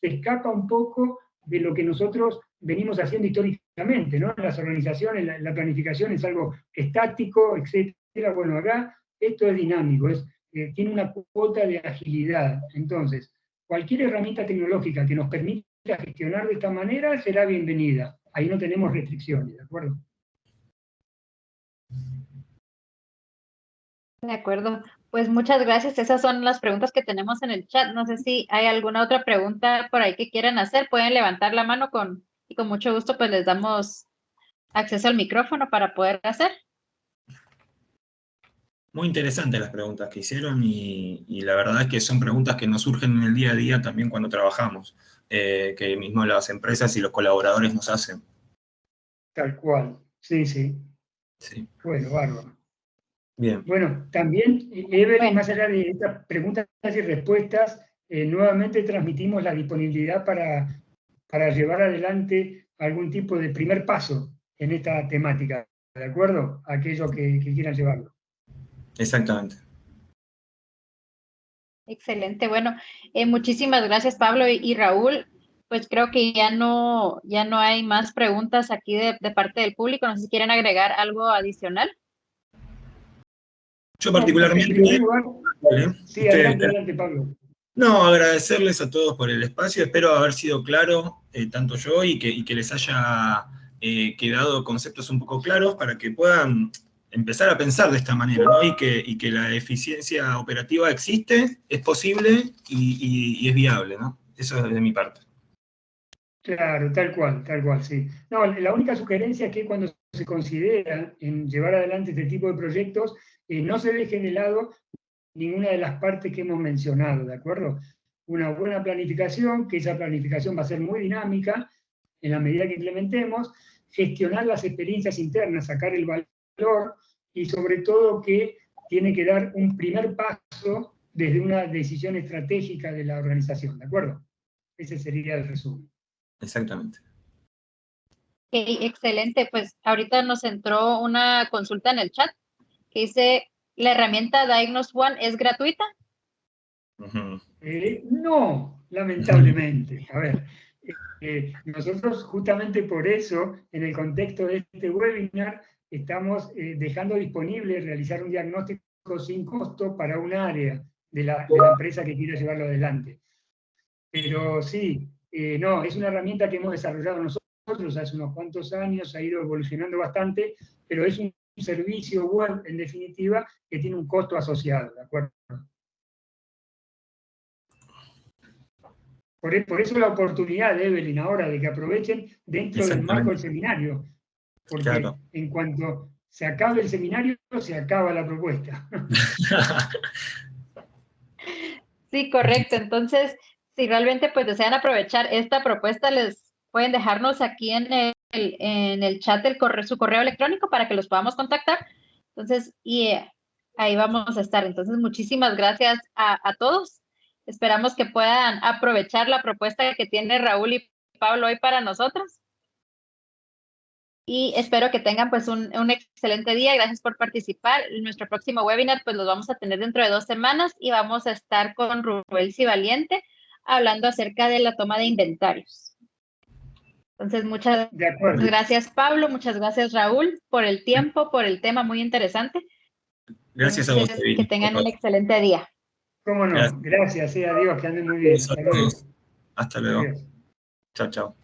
S2: se escapa un poco de lo que nosotros venimos haciendo históricamente, ¿no? En las organizaciones, la planificación es algo estático, etcétera. Bueno, acá esto es dinámico, tiene una cuota de agilidad. Entonces, cualquier herramienta tecnológica que nos permita gestionar de esta manera será bienvenida. Ahí no tenemos restricciones, ¿de acuerdo?
S1: De acuerdo. Pues muchas gracias. Esas son las preguntas que tenemos en el chat. No sé si hay alguna otra pregunta por ahí que quieran hacer. Pueden levantar la mano y con mucho gusto pues les damos acceso al micrófono para poder hacer.
S3: Muy interesantes las preguntas que hicieron y la verdad es que son preguntas que nos surgen en el día a día también cuando trabajamos, que mismo las empresas y los colaboradores nos hacen.
S2: Tal cual, sí, sí.
S3: Sí.
S2: Bueno, bárbaro.
S3: Bien.
S2: Bueno, también, Evelyn,
S1: Bueno.
S2: más allá de estas preguntas y respuestas, nuevamente transmitimos la disponibilidad para llevar adelante algún tipo de primer paso en esta temática, ¿de acuerdo? Aquellos que quieran llevarlo.
S3: Exactamente.
S1: Excelente. Bueno, muchísimas gracias, Pablo y Raúl. Pues creo que ya no hay más preguntas aquí de parte del público. No sé si quieren agregar algo adicional.
S3: Yo
S2: En
S3: particularmente...
S2: primer lugar,
S3: Vale,
S2: sí, adelante, Pablo.
S3: No, agradecerles a todos por el espacio. Espero haber sido claro, tanto yo, y que les haya quedado conceptos un poco claros para que puedan empezar a pensar de esta manera, ¿no? Y que la eficiencia operativa existe, es posible y es viable, ¿no? Eso es de mi parte.
S2: Claro, tal cual, sí. No, la única sugerencia es que cuando se considera en llevar adelante este tipo de proyectos, no se deje de lado ninguna de las partes que hemos mencionado, ¿de acuerdo? Una buena planificación, que esa planificación va a ser muy dinámica en la medida que implementemos, gestionar las experiencias internas, sacar el valor y sobre todo que tiene que dar un primer paso desde una decisión estratégica de la organización, ¿de acuerdo? Ese sería el resumen.
S3: Exactamente.
S1: Okay, excelente. Pues ahorita nos entró una consulta en el chat que dice, ¿la herramienta Diagnose One es gratuita?
S3: Uh-huh.
S2: No, lamentablemente. A ver, nosotros justamente por eso, en el contexto de este webinar, estamos dejando disponible realizar un diagnóstico sin costo para un área de la empresa que quiera llevarlo adelante. Pero sí, no, es una herramienta que hemos desarrollado nosotros hace unos cuantos años, ha ido evolucionando bastante, pero es un servicio web, en definitiva, que tiene un costo asociado, ¿de acuerdo? Por eso la oportunidad, Evelyn, ahora de que aprovechen dentro del marco del seminario, porque
S3: claro.
S2: En cuanto se acabe el seminario, se acaba la propuesta.
S1: Sí, correcto. Entonces, si realmente pues desean aprovechar esta propuesta, les pueden dejarnos aquí en el chat su correo electrónico para que los podamos contactar. Entonces, ahí vamos a estar. Entonces, muchísimas gracias a todos. Esperamos que puedan aprovechar la propuesta que tiene Raúl y Pablo hoy para nosotros. Y espero que tengan pues un excelente día. Gracias por participar. Nuestro próximo webinar pues los vamos a tener dentro de 2 semanas y vamos a estar con Rubel Civaliente hablando acerca de la toma de inventarios. Entonces, muchas gracias, Pablo. Muchas gracias, Raúl, por el tiempo, por el tema muy interesante.
S3: Gracias a vos, David.
S1: Que tengan un excelente día.
S2: ¿Cómo no? Gracias, adiós, que anden muy bien.
S3: Hasta luego. Hasta luego.
S2: Adiós.
S3: Chao, chao.